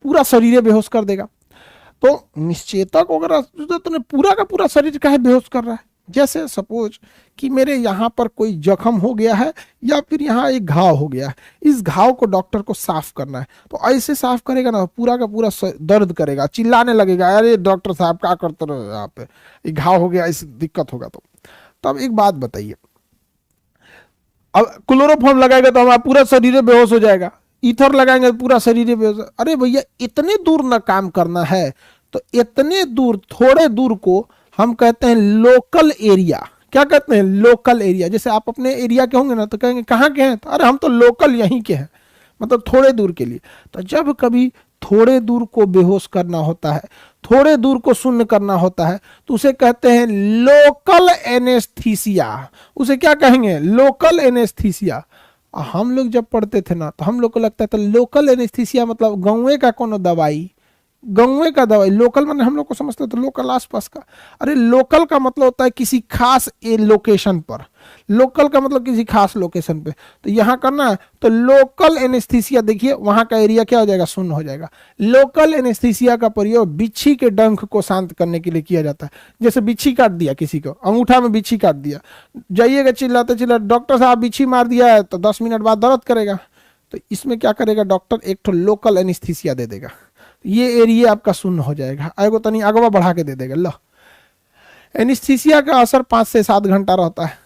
पूरा शरीर बेहोश कर देगा। तो निश्चेतक अगर तो पूरा का पूरा शरीर का है बेहोश कर रहा है। जैसे सपोज कि मेरे यहाँ पर कोई जख्म हो गया है या फिर यहाँ एक घाव हो गया है, इस घाव को डॉक्टर को साफ करना है, तो ऐसे साफ करेगा ना, पूरा का पूरा दर्द करेगा, चिल्लाने लगेगा, अरे डॉक्टर साहब क्या करते रहो यहाँ पे, एक घाव हो गया, इस दिक्कत होगा। तो अब एक बात बताइए, अब क्लोरोफॉर्म लगाएगा तो हमारा पूरा शरीर बेहोश हो जाएगा, ईथर लगाएंगे तो पूरा शरीर बेहोश। अरे भैया इतने दूर ना काम करना है, तो इतने दूर, थोड़े दूर को हम कहते हैं लोकल एरिया। क्या कहते हैं, लोकल एरिया। जैसे आप अपने एरिया के होंगे ना तो कहेंगे कहाँ के हैं, तो अरे हम तो लोकल यहीं के हैं, मतलब थोड़े दूर के लिए। तो जब कभी थोड़े दूर को बेहोश करना होता है, थोड़े दूर को शून्य करना होता है, तो उसे कहते हैं लोकल एनेस्थीसिया। उसे क्या कहेंगे, लोकल एनेस्थीसिया। हम लोग जब पढ़ते थे ना तो हम लोग को लगता था लोकल एनेस्थीसिया मतलब गाँव का कोनो दवाई, गाँव का दवाई। लोकल माने हम लोग को समझते थे लोकल आसपास का। अरे लोकल का मतलब होता है किसी खास लोकेशन पर, लोकल का मतलब किसी खास लोकेशन पे। तो यहाँ करना है तो लोकल एनेस्थीसिया, देखिए वहाँ का एरिया क्या हो जाएगा, शून्य हो जाएगा। लोकल एनेस्थीसिया का प्रयोग बिच्छी के डंख को शांत करने के लिए किया जाता है। जैसे बिच्छी काट दिया किसी को, अंगूठा में बिच्छी काट दिया, जाइएगा चिल्लाते चिल्लाते, डॉक्टर साहब बिच्छी मार दिया है, तो 10 मिनट बाद दर्द करेगा। तो इसमें क्या करेगा डॉक्टर, एक तो लोकल एनेस्थीसिया दे देगा, ये एरिया आपका शून्य हो जाएगा, एगो तनी अगवा बढ़ा के दे देगा। लो, एनेस्थीसिया का असर 5 से 7 घंटा रहता है,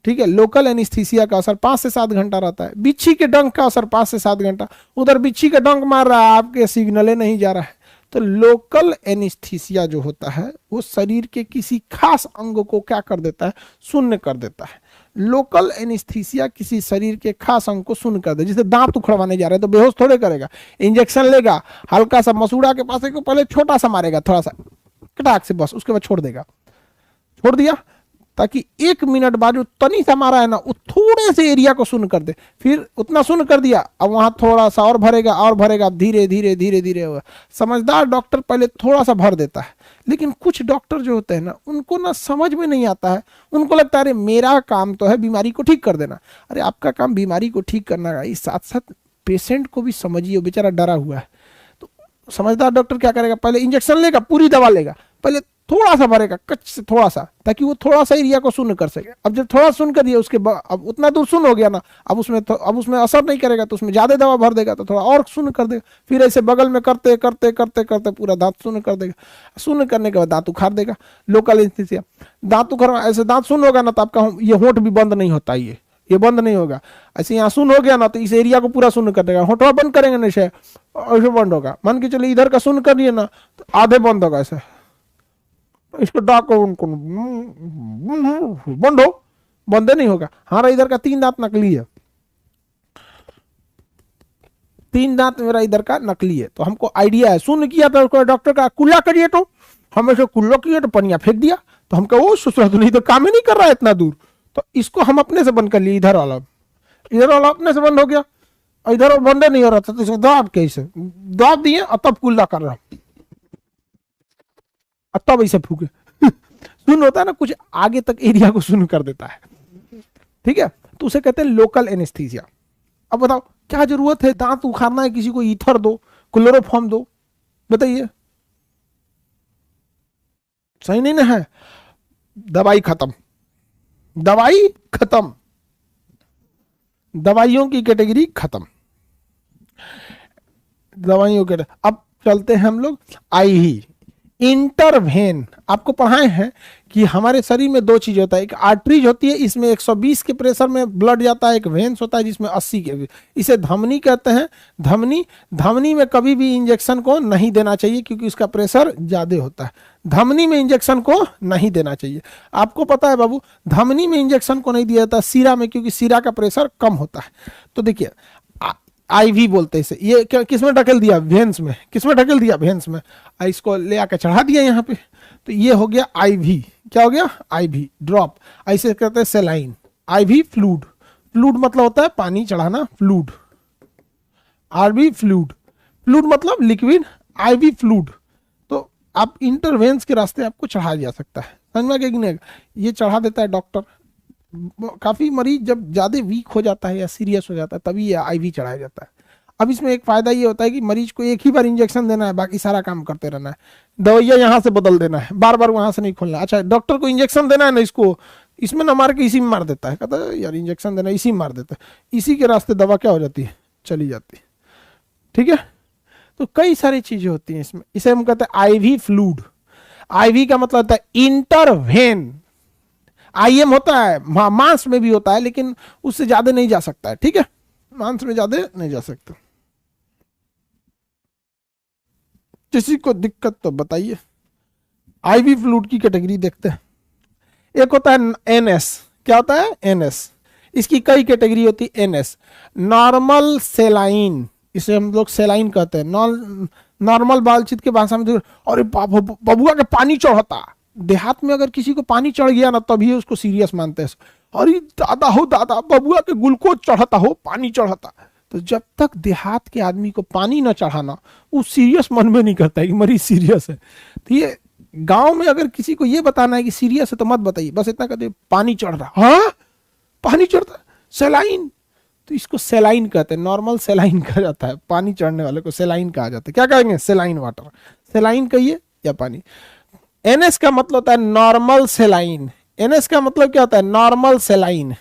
ठीक है। लोकल एनेस्थीसिया का असर 5 से 7 घंटा रहता है। बिच्छी के डंक का असर 5 से 7 घंटा, उधर बिच्छी का डंक मार रहा है, आपके सिग्नले नहीं जा रहा है। तो लोकल एनेस्थीसिया जो होता है वो शरीर के किसी खास अंग को क्या कर देता है, शून्य कर देता है। लोकल एनेस्थीसिया किसी शरीर के खास अंग को शून्य कर दे। जैसे दांत उखड़वाने जा रहे हैं तो बेहोश थोड़े करेगा, इंजेक्शन लेगा, हल्का सा मसूड़ा के पास एक पहले छोटा सा मारेगा, थोड़ा सा कटाक से, बस उसके बाद छोड़ देगा, छोड़ दिया, ताकि 1 मिनट बाद जो तनी सा मारा है ना वो थोड़े से एरिया को शून्य कर दे। फिर उतना शून्य कर दिया, अब वहां थोड़ा सा और भरेगा, और भरेगा, धीरे धीरे धीरे धीरे होगा। समझदार डॉक्टर पहले थोड़ा सा भर देता है, लेकिन कुछ डॉक्टर जो होते हैं ना उनको ना समझ में नहीं आता है, उनको लगता है अरे मेरा काम तो है बीमारी को ठीक कर देना। अरे आपका काम बीमारी को ठीक करना है, इस साथ साथ पेशेंट को भी समझिए, बेचारा डरा हुआ है। तो समझदार डॉक्टर क्या करेगा, पहले इंजेक्शन लेगा, पूरी दवा लेगा, पहले थोड़ा सा भरेगा, कच्च से थोड़ा सा, ताकि वो थोड़ा सा एरिया को शून्य कर सके। अब जब थोड़ा शून्य कर दिया उसके बाद, अब उतना दूर शून्य हो गया ना, अब उसमें असर नहीं करेगा, तो उसमें ज्यादा दवा भर देगा, तो थोड़ा और शून्य कर देगा। फिर ऐसे बगल में करते करते करते करते पूरा दांत शून्य कर देगा। शून्य करने के बाद दांत उखाड़ देगा। लोकल एनेस्थीसिया, दांत उखाड़, ऐसे दांत शून्य होगा ना तो आपका ये होंठ भी बंद नहीं होता, ये बंद नहीं होगा। ऐसे यहाँ शून्य हो गया ना तो इस एरिया को पूरा शून्य कर देगा। होठवा बंद करेंगे ना ऐसे, ऐसे बंद होगा। मान के चलिए इधर का शून्य कर दिए ना तो आधे बंद होगा, ऐसे इसको डाको उनको बंद हो, बंद नहीं होगा। हमारा इधर का 3 दांत नकली है, 3 दांत मेरा इधर का नकली है। तो हमको आइडिया है, शून्य किया था उसको डॉक्टर का कुल्ला करिए, तो हम ऐसे कुल्ला किए तो पनिया फेंक दिया, तो हमको वो सोचा तो नहीं तो काम ही नहीं कर रहा है इतना दूर, तो इसको हम अपने से बंद कर लिए। इधर वाला अपने से बंद हो गया, इधर बंद नहीं हो रहा था, तो इसको दाब कैसे दाब दिए और तब कुल्ला कर रहा। तब ऐसे फूके सुन होता है ना, कुछ आगे तक एरिया को सुन कर देता है, ठीक है, तो उसे कहते हैं लोकल एनेस्थीसिया। अब बताओ क्या जरूरत है, दांत उखाड़ना है किसी को, ईथर दो, क्लोरोफॉर्म दो, बताइए, सही नहीं ना है। दवाई खत्म, दवाई खत्म, दवाइयों की कैटेगरी खत्म, दवाइयों के। अब चलते हैं हम लोग आईवी, इंटरवेन। आपको पढ़ाए हैं कि हमारे शरीर में दो चीज होता है, एक आर्टरीज होती है, इसमें 120 के प्रेशर में ब्लड जाता है, एक वेन्स होता है जिसमें 80 के, इसे धमनी कहते हैं। धमनी, धमनी में कभी भी इंजेक्शन को नहीं देना चाहिए क्योंकि उसका प्रेशर ज्यादा होता है, धमनी में इंजेक्शन को नहीं देना चाहिए। आपको पता है बाबू, धमनी में इंजेक्शन को नहीं दिया जाता, सीरा में, क्योंकि सीरा का प्रेशर कम होता है। तो देखिए आईवी बोलते हैं इसे, ये किस में ढकेल दिया, वेन्स में, किस में ढकेल दिया, वेन्स में, इसको ले आकर चढ़ा दिया यहाँ पे, तो ये हो गया आईवी। क्या हो गया, आईवी ड्रॉप, ऐसे कहते हैं सेलाइन। आईवी फ्लूड, फ्लूड मतलब होता है पानी चढ़ाना, फ्लूड, आरवी फ्लूड, फ्लूड मतलब लिक्विड, आईवी फ्लूड। तो आप इंटरवेंस के रास्ते आपको चढ़ाया जा सकता है, समझ में आ गया कि नहीं? ये चढ़ा देता है डॉक्टर, काफी मरीज जब ज्यादा वीक हो जाता है या सीरियस हो जाता है तभी ये आईवी चढ़ाया जाता है। अब इसमें एक फायदा ये होता है कि मरीज को एक ही बार इंजेक्शन देना है, बाकी सारा काम करते रहना है, दवाइयाँ यहाँ से बदल देना है, बार बार वहां से नहीं खोलना। अच्छा डॉक्टर को इंजेक्शन देना है ना, इसको इसमें ना मार के इसी में मार देता है, कहता है यार इंजेक्शन देना, इसी में मार देता है, इसी के रास्ते दवा क्या हो जाती है, चली जाती है, ठीक है। तो कई सारी चीजें होती हैं इसमें, इसे हम कहते हैं आईवी फ्लूड। आईवी का मतलब होता है इंटरवेन, आईएम होता है मांस में भी होता है लेकिन उससे ज्यादा नहीं जा सकता है, ठीक है, मांस में ज्यादा नहीं जा सकता। किसी को दिक्कत तो बताइए। आईवी फ्लूइड की कैटेगरी देखते हैं। एक होता है एनएस, क्या होता है, एनएस, इसकी कई कैटेगरी होती है। एनएस नॉर्मल सेलाइन, इसे हम लोग सेलाइन कहते हैं। नॉर्मल बालचित के भाषा में, अरे बबुआ के पानी चढ़ता, देहात में अगर किसी को पानी चढ़ गया ना तभी उसको सीरियस मानते हैं, अरे दादा हो दादा बबुआ के ग्लूकोज चढ़ता हो, पानी चढ़ता। तो जब तक देहात के आदमी को पानी न चढ़ाना वो सीरियस मन में नहीं करता है कि मरीज सीरियस है। तो ये गांव में अगर किसी को ये बताना है कि सीरियस है तो मत बताइए, बस इतना कहते पानी चढ़ रहा, हाँ पानी चढ़ता, सेलाइन, तो इसको सेलाइन कहते हैं, नॉर्मल सेलाइन कहा जाता है, पानी चढ़ने वाले को सेलाइन कहा जाता है। क्या कहेंगे, सेलाइन वाटर, सेलाइन कहिए या पानी। एनएस का मतलब होता है नॉर्मल सेलाइन। एनएस का मतलब क्या होता है, नॉर्मल सेलाइन।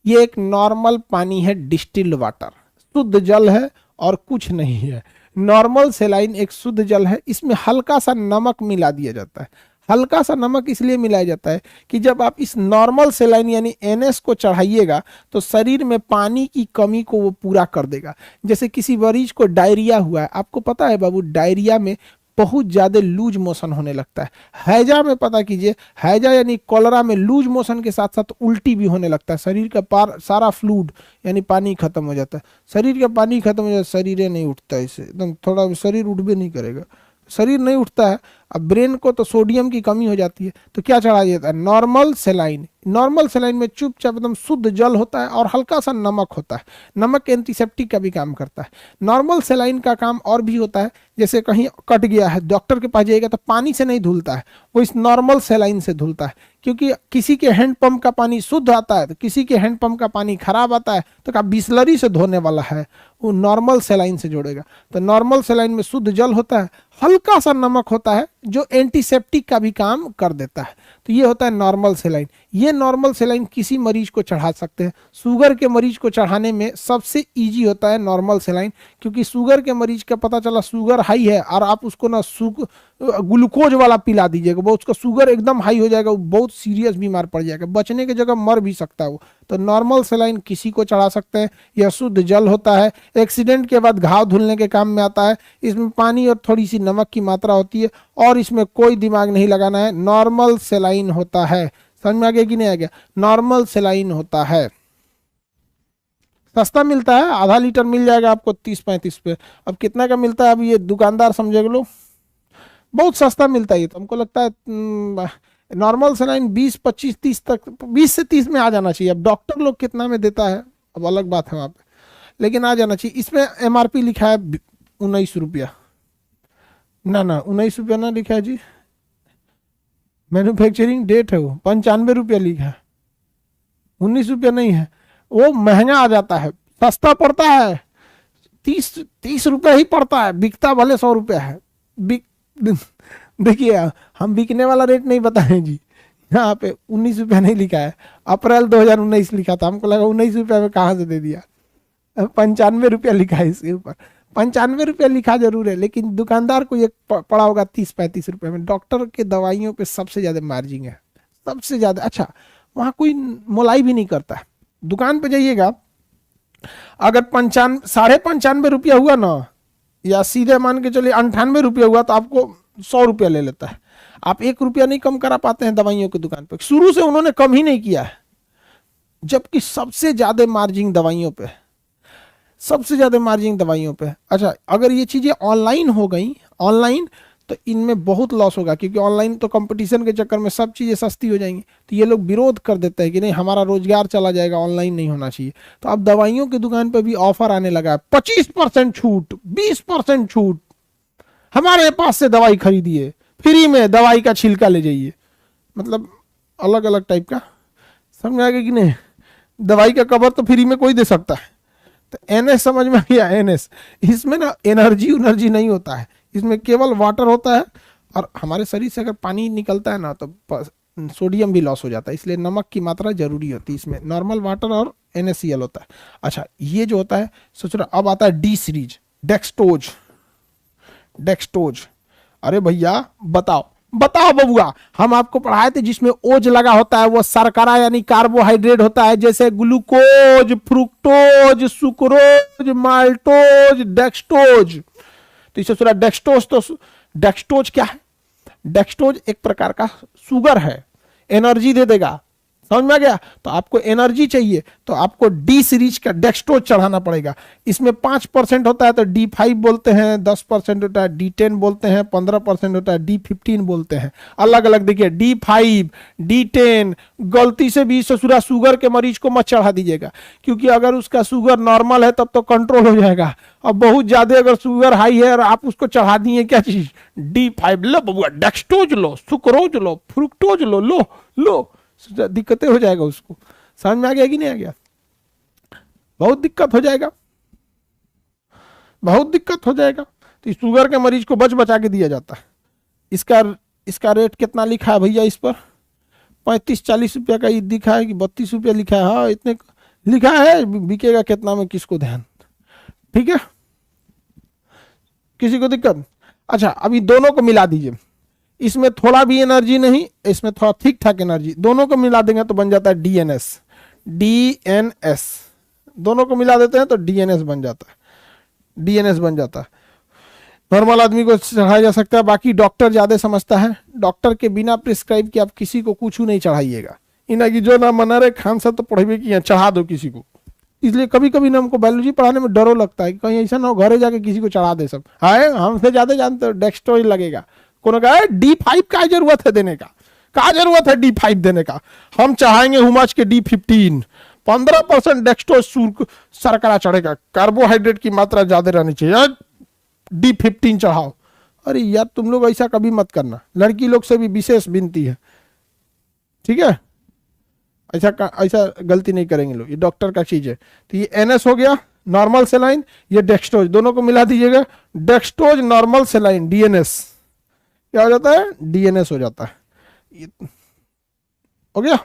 ये एक नॉर्मल पानी है, डिस्टिल्ड वाटर, शुद्ध जल है और कुछ नहीं है। नॉर्मल सेलाइन एक शुद्ध जल है, इसमें हल्का सा नमक मिला दिया जाता है। हल्का सा नमक इसलिए मिलाया जाता है कि जब आप इस नॉर्मल सेलाइन यानी एनएस को चढ़ाइएगा तो शरीर में पानी की कमी को वो पूरा कर देगा। जैसे किसी मरीज को डायरिया हुआ है, आपको पता है बाबू डायरिया में बहुत ज्यादा लूज मोशन होने लगता है। हैजा में पता कीजिए, हैजा यानी कॉलरा में लूज मोशन के साथ साथ उल्टी भी होने लगता है, शरीर का सारा फ्लूइड यानी पानी खत्म हो जाता है। शरीर का पानी खत्म हो जाता है, शरीर नहीं उठता, इससे एकदम थोड़ा शरीर उठ भी नहीं करेगा, शरीर नहीं उठता है। अब ब्रेन को तो सोडियम की कमी हो जाती है, तो क्या चढ़ाया जाता है, नॉर्मल सेलाइन। नॉर्मल सेलाइन में चुपचाप एकदम शुद्ध जल होता है और हल्का सा नमक होता है। नमक एंटीसेप्टिक का भी काम करता है। नॉर्मल सेलाइन का काम और भी होता है, जैसे कहीं कट गया है, डॉक्टर के पास जाइएगा तो पानी से नहीं धुलता है, वो इस नॉर्मल सेलाइन से धुलता है। क्योंकि किसी के हैंडपंप का पानी शुद्ध आता है तो किसी के हैंडपंप का पानी खराब आता है, तो क्या बिस्लरी से धोने वाला है, वो नॉर्मल सेलाइन से जोड़ेगा। तो नॉर्मल सेलाइन में शुद्ध जल होता है, हल्का सा नमक होता है जो एंटीसेप्टिक का भी काम कर देता है। तो ये होता है नॉर्मल सेलाइन। ये नॉर्मल सेलाइन किसी मरीज को चढ़ा सकते हैं। शुगर के मरीज को चढ़ाने में सबसे इजी होता है नॉर्मल सेलाइन, क्योंकि शुगर के मरीज का पता चला शुगर हाई है और आप उसको ना ग्लूकोज वाला पिला दीजिएगा, वो उसका शुगर एकदम हाई हो जाएगा, वो बहुत सीरियस बीमार पड़ जाएगा, बचने की जगह मर भी सकता है वो। तो नॉर्मल सेलाइन किसी को चढ़ा सकते हैं। यह शुद्ध जल होता है, एक्सीडेंट के बाद घाव धुलने के काम में आता है। इसमें पानी और थोड़ी सी नमक की मात्रा होती है और इसमें कोई दिमाग नहीं लगाना है, नॉर्मल सेलाइन होता है। समझ में आ गया कि नहीं आ गया, नॉर्मल सेलाइन होता है। सस्ता मिलता है, आधा लीटर मिल जाएगा आपको 30-35 पे। अब कितना का मिलता है अब ये दुकानदार समझेगा, लो बहुत सस्ता मिलता है। तो हमको लगता है नॉर्मल सेलाइन 20-25-30 तक, 20 से 30 में आ जाना चाहिए। अब डॉक्टर लोग कितना में देता है अब अलग बात है वहाँ पे, लेकिन आ जाना चाहिए। इसमें एमआरपी लिखा है 19 रुपया, ना 19 रुपया ना लिखा है जी, मैन्युफैक्चरिंग डेट है वो 95 रुपया लिखा है, 19 रुपया नहीं है। वो महंगा आ जाता है, सस्ता पड़ता है 30 रुपया ही पड़ता है, बिकता भले 100 रुपया है। बिक देखिए, हम बिकने वाला रेट नहीं बताएं जी, यहाँ पे 19 रुपया नहीं लिखा है, अप्रैल 2019 लिखा था, हमको लगा 19 रुपया में कहाँ से दे दिया। 95 रुपया लिखा है इसके ऊपर, 95 रुपया लिखा जरूर है, लेकिन दुकानदार को ये पड़ा होगा 30-35 रुपये में। डॉक्टर के दवाइयों पे सबसे ज्यादा मार्जिन है, सबसे ज्यादा। अच्छा, वहां कोई मोलाई भी नहीं करता है। दुकान पे जाइएगा, अगर 95 रुपया हुआ ना, या सीधे मान के चलिए 98 रुपया हुआ, तो आपको 100 रुपया ले लेता है। आप 1 रुपया नहीं कम करा पाते हैं दवाइयों की दुकान पे, शुरू से उन्होंने कम ही नहीं किया है, जबकि सबसे ज्यादा मार्जिन दवाइयों पे, सबसे ज्यादा मार्जिन दवाइयों पे। अच्छा, अगर ये चीजें ऑनलाइन हो गई, ऑनलाइन, तो इनमें बहुत लॉस होगा, क्योंकि ऑनलाइन तो कंपटीशन के चक्कर में सब चीजें सस्ती हो जाएंगी, तो ये लोग विरोध कर देते हैं कि नहीं, हमारा रोजगार चला जाएगा, ऑनलाइन नहीं होना चाहिए। तो अब दवाइयों की दुकान पे भी ऑफर आने लगा है, 25% छूट, 20% छूट, हमारे पास से दवाई खरीदिए, फ्री में दवाई का छिलका ले जाइए। मतलब अलग अलग टाइप का, समझ आ गया कि नहीं। दवाई का कवर तो फ्री में कोई दे सकता है। तो एनएस समझ में आ गया, एनएस, इसमें ना एनर्जी नहीं होता है, इसमें केवल वाटर होता है, और हमारे शरीर से अगर पानी निकलता है ना, तो सोडियम भी लॉस हो जाता है, इसलिए नमक की मात्रा जरूरी होती है इसमें। नॉर्मल वाटर और NaCl होता है। अच्छा, ये जो होता है, सोच रहा, अब आता है डी सीरीज, डेक्सटोज। डेक्सटोज, अरे भैया बताओ बताओ बबुआ, हम आपको पढ़ाए थे जिसमें ओज लगा होता है, वो शर्करा यानी कार्बोहाइड्रेट होता है, जैसे ग्लूकोज, फ्रुक्टोज, सुक्रोज, माल्टोज, डेक्सटोज। तो इसे सुना डेक्सटोज, तो डेक्सटोज क्या है? डेक्सटोज एक प्रकार का शुगर है, एनर्जी दे देगा, समझ में आ गया। तो आपको एनर्जी चाहिए, तो आपको डी सीरीज का डेक्सटोज चढ़ाना पड़ेगा। इसमें 5% होता है तो D5 बोलते हैं, 10% होता है D10 बोलते हैं, 15% होता है D15 बोलते हैं, अलग अलग। देखिए D5, D10, गलती से भी ससुरा शुगर के मरीज को मत चढ़ा दीजिएगा, क्योंकि अगर उसका शुगर नॉर्मल है तब तो कंट्रोल हो जाएगा। अब बहुत ज्यादा अगर शुगर हाई है और आप उसको चढ़ा दिए क्या चीज, D5 लो बबुआ, डेक्सटोज लो, सुक्रोज लो, फ्रुक्टोज लो, लो लो, दिक्कतें हो जाएगा उसको। समझ में आ गया कि नहीं आ गया? बहुत दिक्कत हो जाएगा, बहुत दिक्कत हो जाएगा। तो शुगर के मरीज को बच बचा के दिया जाता है। इसका इसका रेट कितना लिखा है भैया? इस पर 35-40 रुपया का दिखा है कि 32 रुपया लिखा है? हाँ, इतने लिखा है, बिकेगा कितना में किसको ध्यान। ठीक है, किसी को दिक्कत? अच्छा, अभी दोनों को मिला दीजिए, इसमें थोड़ा भी एनर्जी नहीं, इसमें थोड़ा ठीक ठाक एनर्जी, दोनों को मिला देंगे तो बन जाता है DNS। DNS दोनों को मिला देते हैं तो DNS बन जाता है, DNS बन जाता है। नॉर्मल आदमी को चढ़ाया जा सकता है, बाकी डॉक्टर ज्यादा समझता है। डॉक्टर के बिना प्रिस्क्राइब के आप किसी को कुछ नहीं चढ़ाइएगा, इना की जो ना मना रहे खान साहब तो पढ़े किया चढ़ा दो किसी को। इसलिए कभी कभी ना हमको बायोलॉजी पढ़ाने में डरो लगता है कि कहीं ऐसा ना हो घरे जाके किसी को चढ़ा दे। सब हाय, हमसे ज्यादा जानते हो, डेक्सटोज लगेगा। कोनो कहा D5 का जरूरत है देने का जरूरत है D5 देने का, हम चाहेंगे हुमाच के D15, 15% डेक्सटोज शर्करा चढ़ेगा, कार्बोहाइड्रेट की मात्रा ज्यादा रहनी चाहिए, D15 चढ़ाओ। अरे यार, तुम लोग ऐसा कभी मत करना, लड़की लोग से भी विशेष विनती है, ठीक है? ऐसा गलती नहीं करेंगे लोग, ये डॉक्टर का चीज है। तो ये NS हो गया, नॉर्मल सेलाइन, ये डेक्सटोज, दोनों को मिला दीजिएगा, डेक्सटोज नॉर्मल सेलाइन DNS क्या हो जाता है? DNS हो जाता है। हो गया।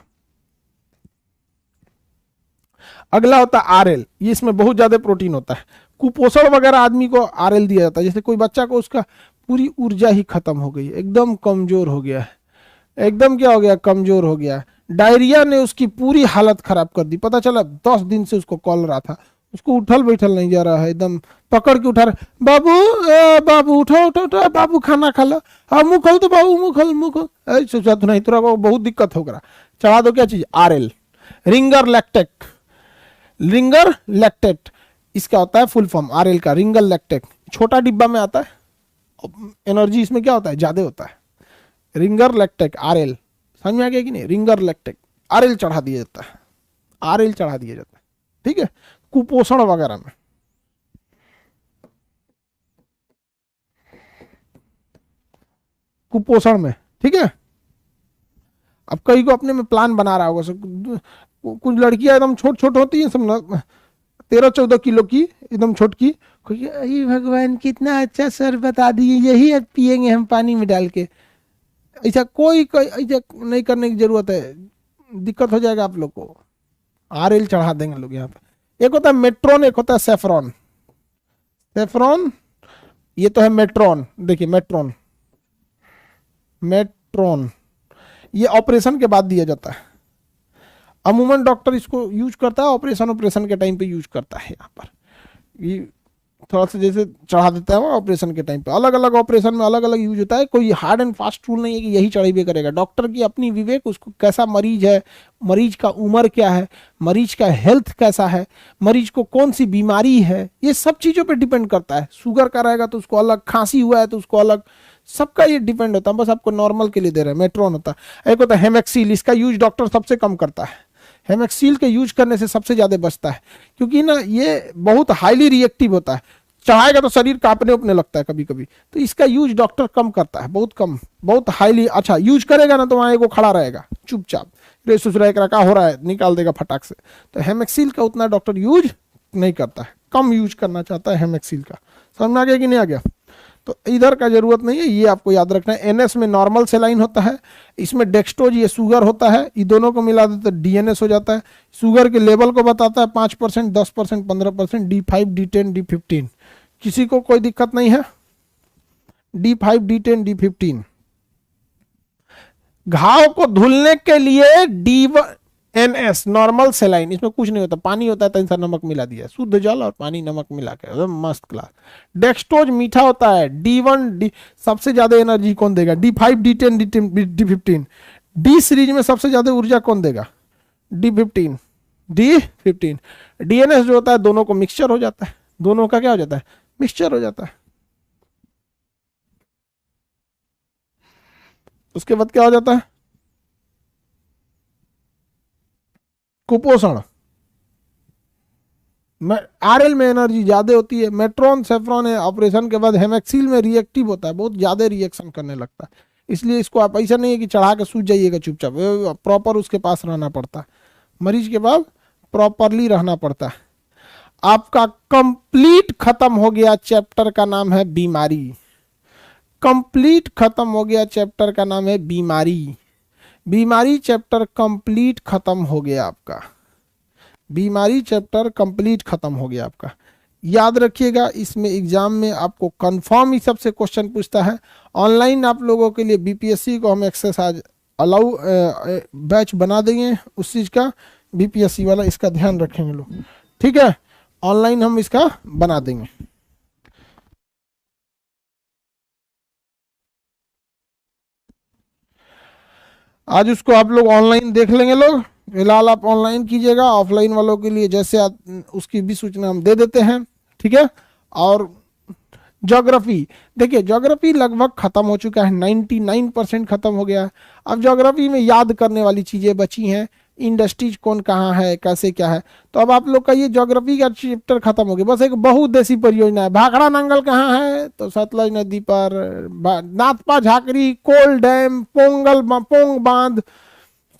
अगला होता है RL, ये इसमें बहुत ज्यादा प्रोटीन होता है। कुपोषण वगैरह आदमी को RL दिया जाता है, जैसे कोई बच्चा को उसका पूरी ऊर्जा ही खत्म हो गई, एकदम कमजोर हो गया है, एकदम क्या हो गया, कमजोर हो गया है। डायरिया ने उसकी पूरी हालत खराब कर दी, पता चला 10 दिन से उसको कॉल रहा था, उसको उठल बैठल नहीं जा रहा है, एकदम पकड़ के उठा रहा, बाबू बाबू उठो उठो उठो, बाबू खाना खा लो, हाँ मुँह खोल तो बाबू, मुँह खोल, सोचा तो नहीं, तुरा बहुत दिक्कत होगा, चढ़ा दो क्या चीज, RL, Ringer lactate. Ringer lactate इसका होता है फुल फॉर्म, RL का, रिंगर लैक्टेट, छोटा डिब्बा में आता है, एनर्जी इसमें क्या होता है, ज्यादा होता है। रिंगर लैक्टेट RL, समझ में आ गया कि नहीं? रिंगर लैक्टेट RL चढ़ा दिया जाता है, RL चढ़ा दिया जाता है, ठीक है, कुपोषण वगैरह में। कुपोषण में, ठीक है। कई को अपने में प्लान बना रहा होगा सब। कुछ लड़कियां एकदम छोट छोट होती हैं सब ना, 13-14 किलो की एकदम छोटकी, अरे भगवान कितना अच्छा सर बता दिए, यही अब पियेंगे हम पानी में डाल के। ऐसा कोई कोई ऐसा नहीं करने की जरूरत है, दिक्कत हो जाएगा आप लोग को, RL चढ़ा देंगे लोग यहाँ पे। एक होता है मेट्रोन, एक होता है सेफ्रॉन। सेफ्रॉन ये तो है मेट्रॉन, देखिए मेट्रोन, मेट्रोन ये ऑपरेशन के बाद दिया जाता है। अमूमन डॉक्टर इसको यूज करता है ऑपरेशन के टाइम पे यूज करता है। यहाँ पर ये थोड़ा सा जैसे चढ़ा देता है वो ऑपरेशन के टाइम पे, अलग अलग ऑपरेशन में अलग अलग यूज होता है। कोई हार्ड एंड फास्ट रूल नहीं है कि यही चढ़ेबे करेगा। डॉक्टर की अपनी विवेक, उसको कैसा मरीज है, मरीज का उम्र क्या है, मरीज का हेल्थ कैसा है, मरीज को कौन सी बीमारी है, ये सब चीज़ों पे डिपेंड करता है। शुगर का रहेगा तो उसको अलग, खांसी हुआ है तो उसको अलग, सबका ये डिपेंड होता है। बस आपको नॉर्मल के लिए दे रहे हैं। मेट्रोन होता है। एक होता है हेमेक्सिल, इसका यूज डॉक्टर सबसे कम करता है। हेमेक्सिल के यूज करने से सबसे ज्यादा बचता है, क्योंकि ना ये बहुत हाईली रिएक्टिव होता है। चढ़ाएगा तो शरीर कांपने उपने लगता है कभी कभी, तो इसका यूज डॉक्टर कम करता है, बहुत कम, बहुत हाईली। अच्छा यूज करेगा ना तो वहां एगो खड़ा रहेगा चुपचाप, क्या हो रहा है, निकाल देगा फटाक से। तो हेमेक्सिल का उतना डॉक्टर यूज नहीं करता है, कम यूज करना चाहता है हेमेक्सिल का। समझ में आ गया कि नहीं आ गया? तो इधर का जरूरत नहीं है, ये आपको याद रखना है। NS में नॉर्मल सेलाइन होता है, इसमें डेक्सटोज ये शुगर होता है, ये दोनों को मिला देते तो DNS हो जाता है। शुगर के लेवल को बताता है 5%, 10%, 15%, D5, D10, D15। किसी को कोई दिक्कत नहीं है? D5, D10, D15। घाव को धुलने के लिए DNS नॉर्मल सेलाइन, इसमें कुछ नहीं होता, पानी होता है तो इंसान नमक मिला दिया, शुद्ध जल और पानी नमक मिला के एकदम मस्त क्लास। डेक्सटोज मीठा होता है। D1 सबसे ज्यादा एनर्जी कौन देगा? D5, D10, D15। D series में सबसे ज्यादा ऊर्जा कौन देगा? D15। DNS जो होता है दोनों को मिक्सचर हो जाता है, दोनों का क्या हो जाता है? मिक्सचर हो जाता है। उसके बाद क्या हो जाता है? कुपोषण। RL में एनर्जी ज्यादा होती है। मेट्रोन सेफ्रॉन है, ऑपरेशन के बाद हेमेक्सिल में रिएक्टिव होता है, बहुत ज्यादा रिएक्शन करने लगता है। इसलिए इसको आप ऐसा नहीं है कि चढ़ा के सूझ जाइएगा चुपचाप, प्रॉपर उसके पास रहना पड़ता है, मरीज के बाद प्रॉपरली रहना पड़ता है। आपका कंप्लीट खत्म हो गया चैप्टर का नाम है बीमारी। कंप्लीट खत्म हो गया चैप्टर का नाम है बीमारी। बीमारी चैप्टर कंप्लीट खत्म हो गया आपका। बीमारी चैप्टर कंप्लीट खत्म हो गया आपका। याद रखिएगा, इसमें एग्जाम में आपको कंफर्म ही सबसे क्वेश्चन पूछता है। ऑनलाइन आप लोगों के लिए BPSC को हम एक्सेस आज अलाउ बैच बना देंगे, उस चीज का BPSC वाला, इसका ध्यान रखेंगे लोग, ठीक है? ऑनलाइन हम इसका बना देंगे। आज उसको आप लोग ऑनलाइन देख लेंगे लोग, फिलहाल आप ऑनलाइन कीजिएगा। ऑफलाइन वालों के लिए जैसे उसकी भी सूचना हम दे देते हैं, ठीक है? और ज्योग्राफी, देखिए ज्योग्राफी लगभग खत्म हो चुका है, 99% खत्म हो गया है। अब ज्योग्राफी में याद करने वाली चीजें बची हैं, इंडस्ट्रीज कौन कहाँ है, कैसे क्या है। तो अब आप लोग का ये ज्योग्राफी का चैप्टर खत्म हो गया। बस एक बहुउद्देशीय परियोजना है। भाखड़ा नांगल कहाँ है? तो सतलज नदी पर। नाथपा झाकरी, कोल डैम, पोंग बांध,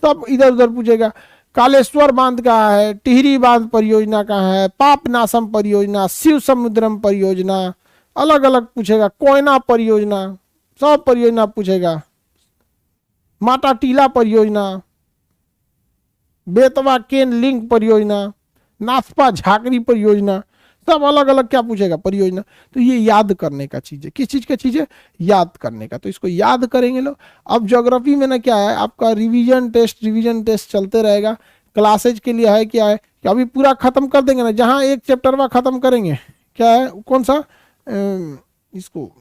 सब इधर उधर पूछेगा। कालेश्वर बांध कहाँ है? टिहरी बांध परियोजना कहाँ है? पापनासम परियोजना, शिव समुद्रम परियोजना, अलग अलग पूछेगा। कोयना परियोजना, सब परियोजना पूछेगा। माटा टीला परियोजना, बेतवा केन लिंक परियोजना, नाथपा झाकरी परियोजना, सब अलग अलग क्या पूछेगा? परियोजना। तो ये याद करने का चीज है। किस चीज का चीज है? याद करने का। तो इसको याद करेंगे लोग। अब ज्योग्राफी में ना क्या है, आपका रिवीजन टेस्ट चलते रहेगा। क्लासेज के लिए है क्या है कि अभी पूरा खत्म कर देंगे ना, जहां एक चैप्टर में खत्म करेंगे, क्या है कौन सा, इसको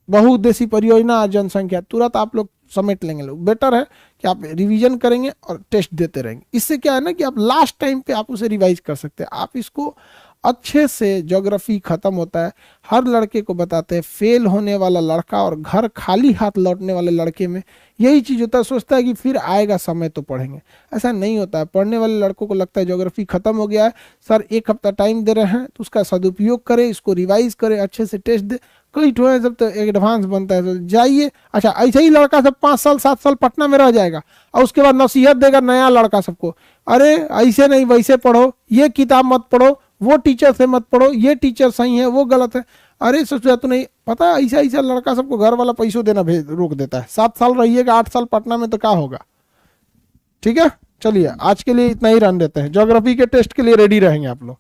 बहुउद्देशीय परियोजना और जनसंख्या, तुरंत आप लोग समेट लेंगे लोग। बेटर है कि आप रिवीजन करेंगे और टेस्ट देते रहेंगे। इससे क्या है ना कि आप लास्ट टाइम पे आप उसे रिवाइज कर सकते हैं। आप इसको अच्छे से ज्योग्राफी खत्म होता है। हर लड़के को बताते हैं फेल होने वाला लड़का और घर खाली हाथ लौटने वाले लड़के में यही चीज होता है, सोचता है कि फिर आएगा समय तो पढ़ेंगे। ऐसा नहीं होता है। पढ़ने वाले लड़कों को लगता है ज्योग्राफी खत्म हो गया है, सर 1 हफ्ता टाइम दे रहे हैं तो उसका सदुपयोग करे, इसको रिवाइज करे, अच्छे से टेस्ट दे। कई ठो है जब तो एडवांस बनता है तो जाइए। अच्छा ऐसे ही लड़का सब 5 साल 7 साल पटना में रह जाएगा और उसके बाद नसीहत देगा नया लड़का सबको, अरे ऐसे नहीं वैसे पढ़ो, ये किताब मत पढ़ो, वो टीचर से मत पढ़ो, ये टीचर सही है वो गलत है। अरे सोचा तो नहीं पता, ऐसा ऐसा लड़का सबको घर वाला पैसों देना भेज रोक देता है। 7 साल रहिएगा 8 साल पटना में तो क्या होगा। ठीक है, चलिए आज के लिए इतना ही रहने देते हैं। ज्योग्राफी के टेस्ट के लिए रेडी रहेंगे आप लोग।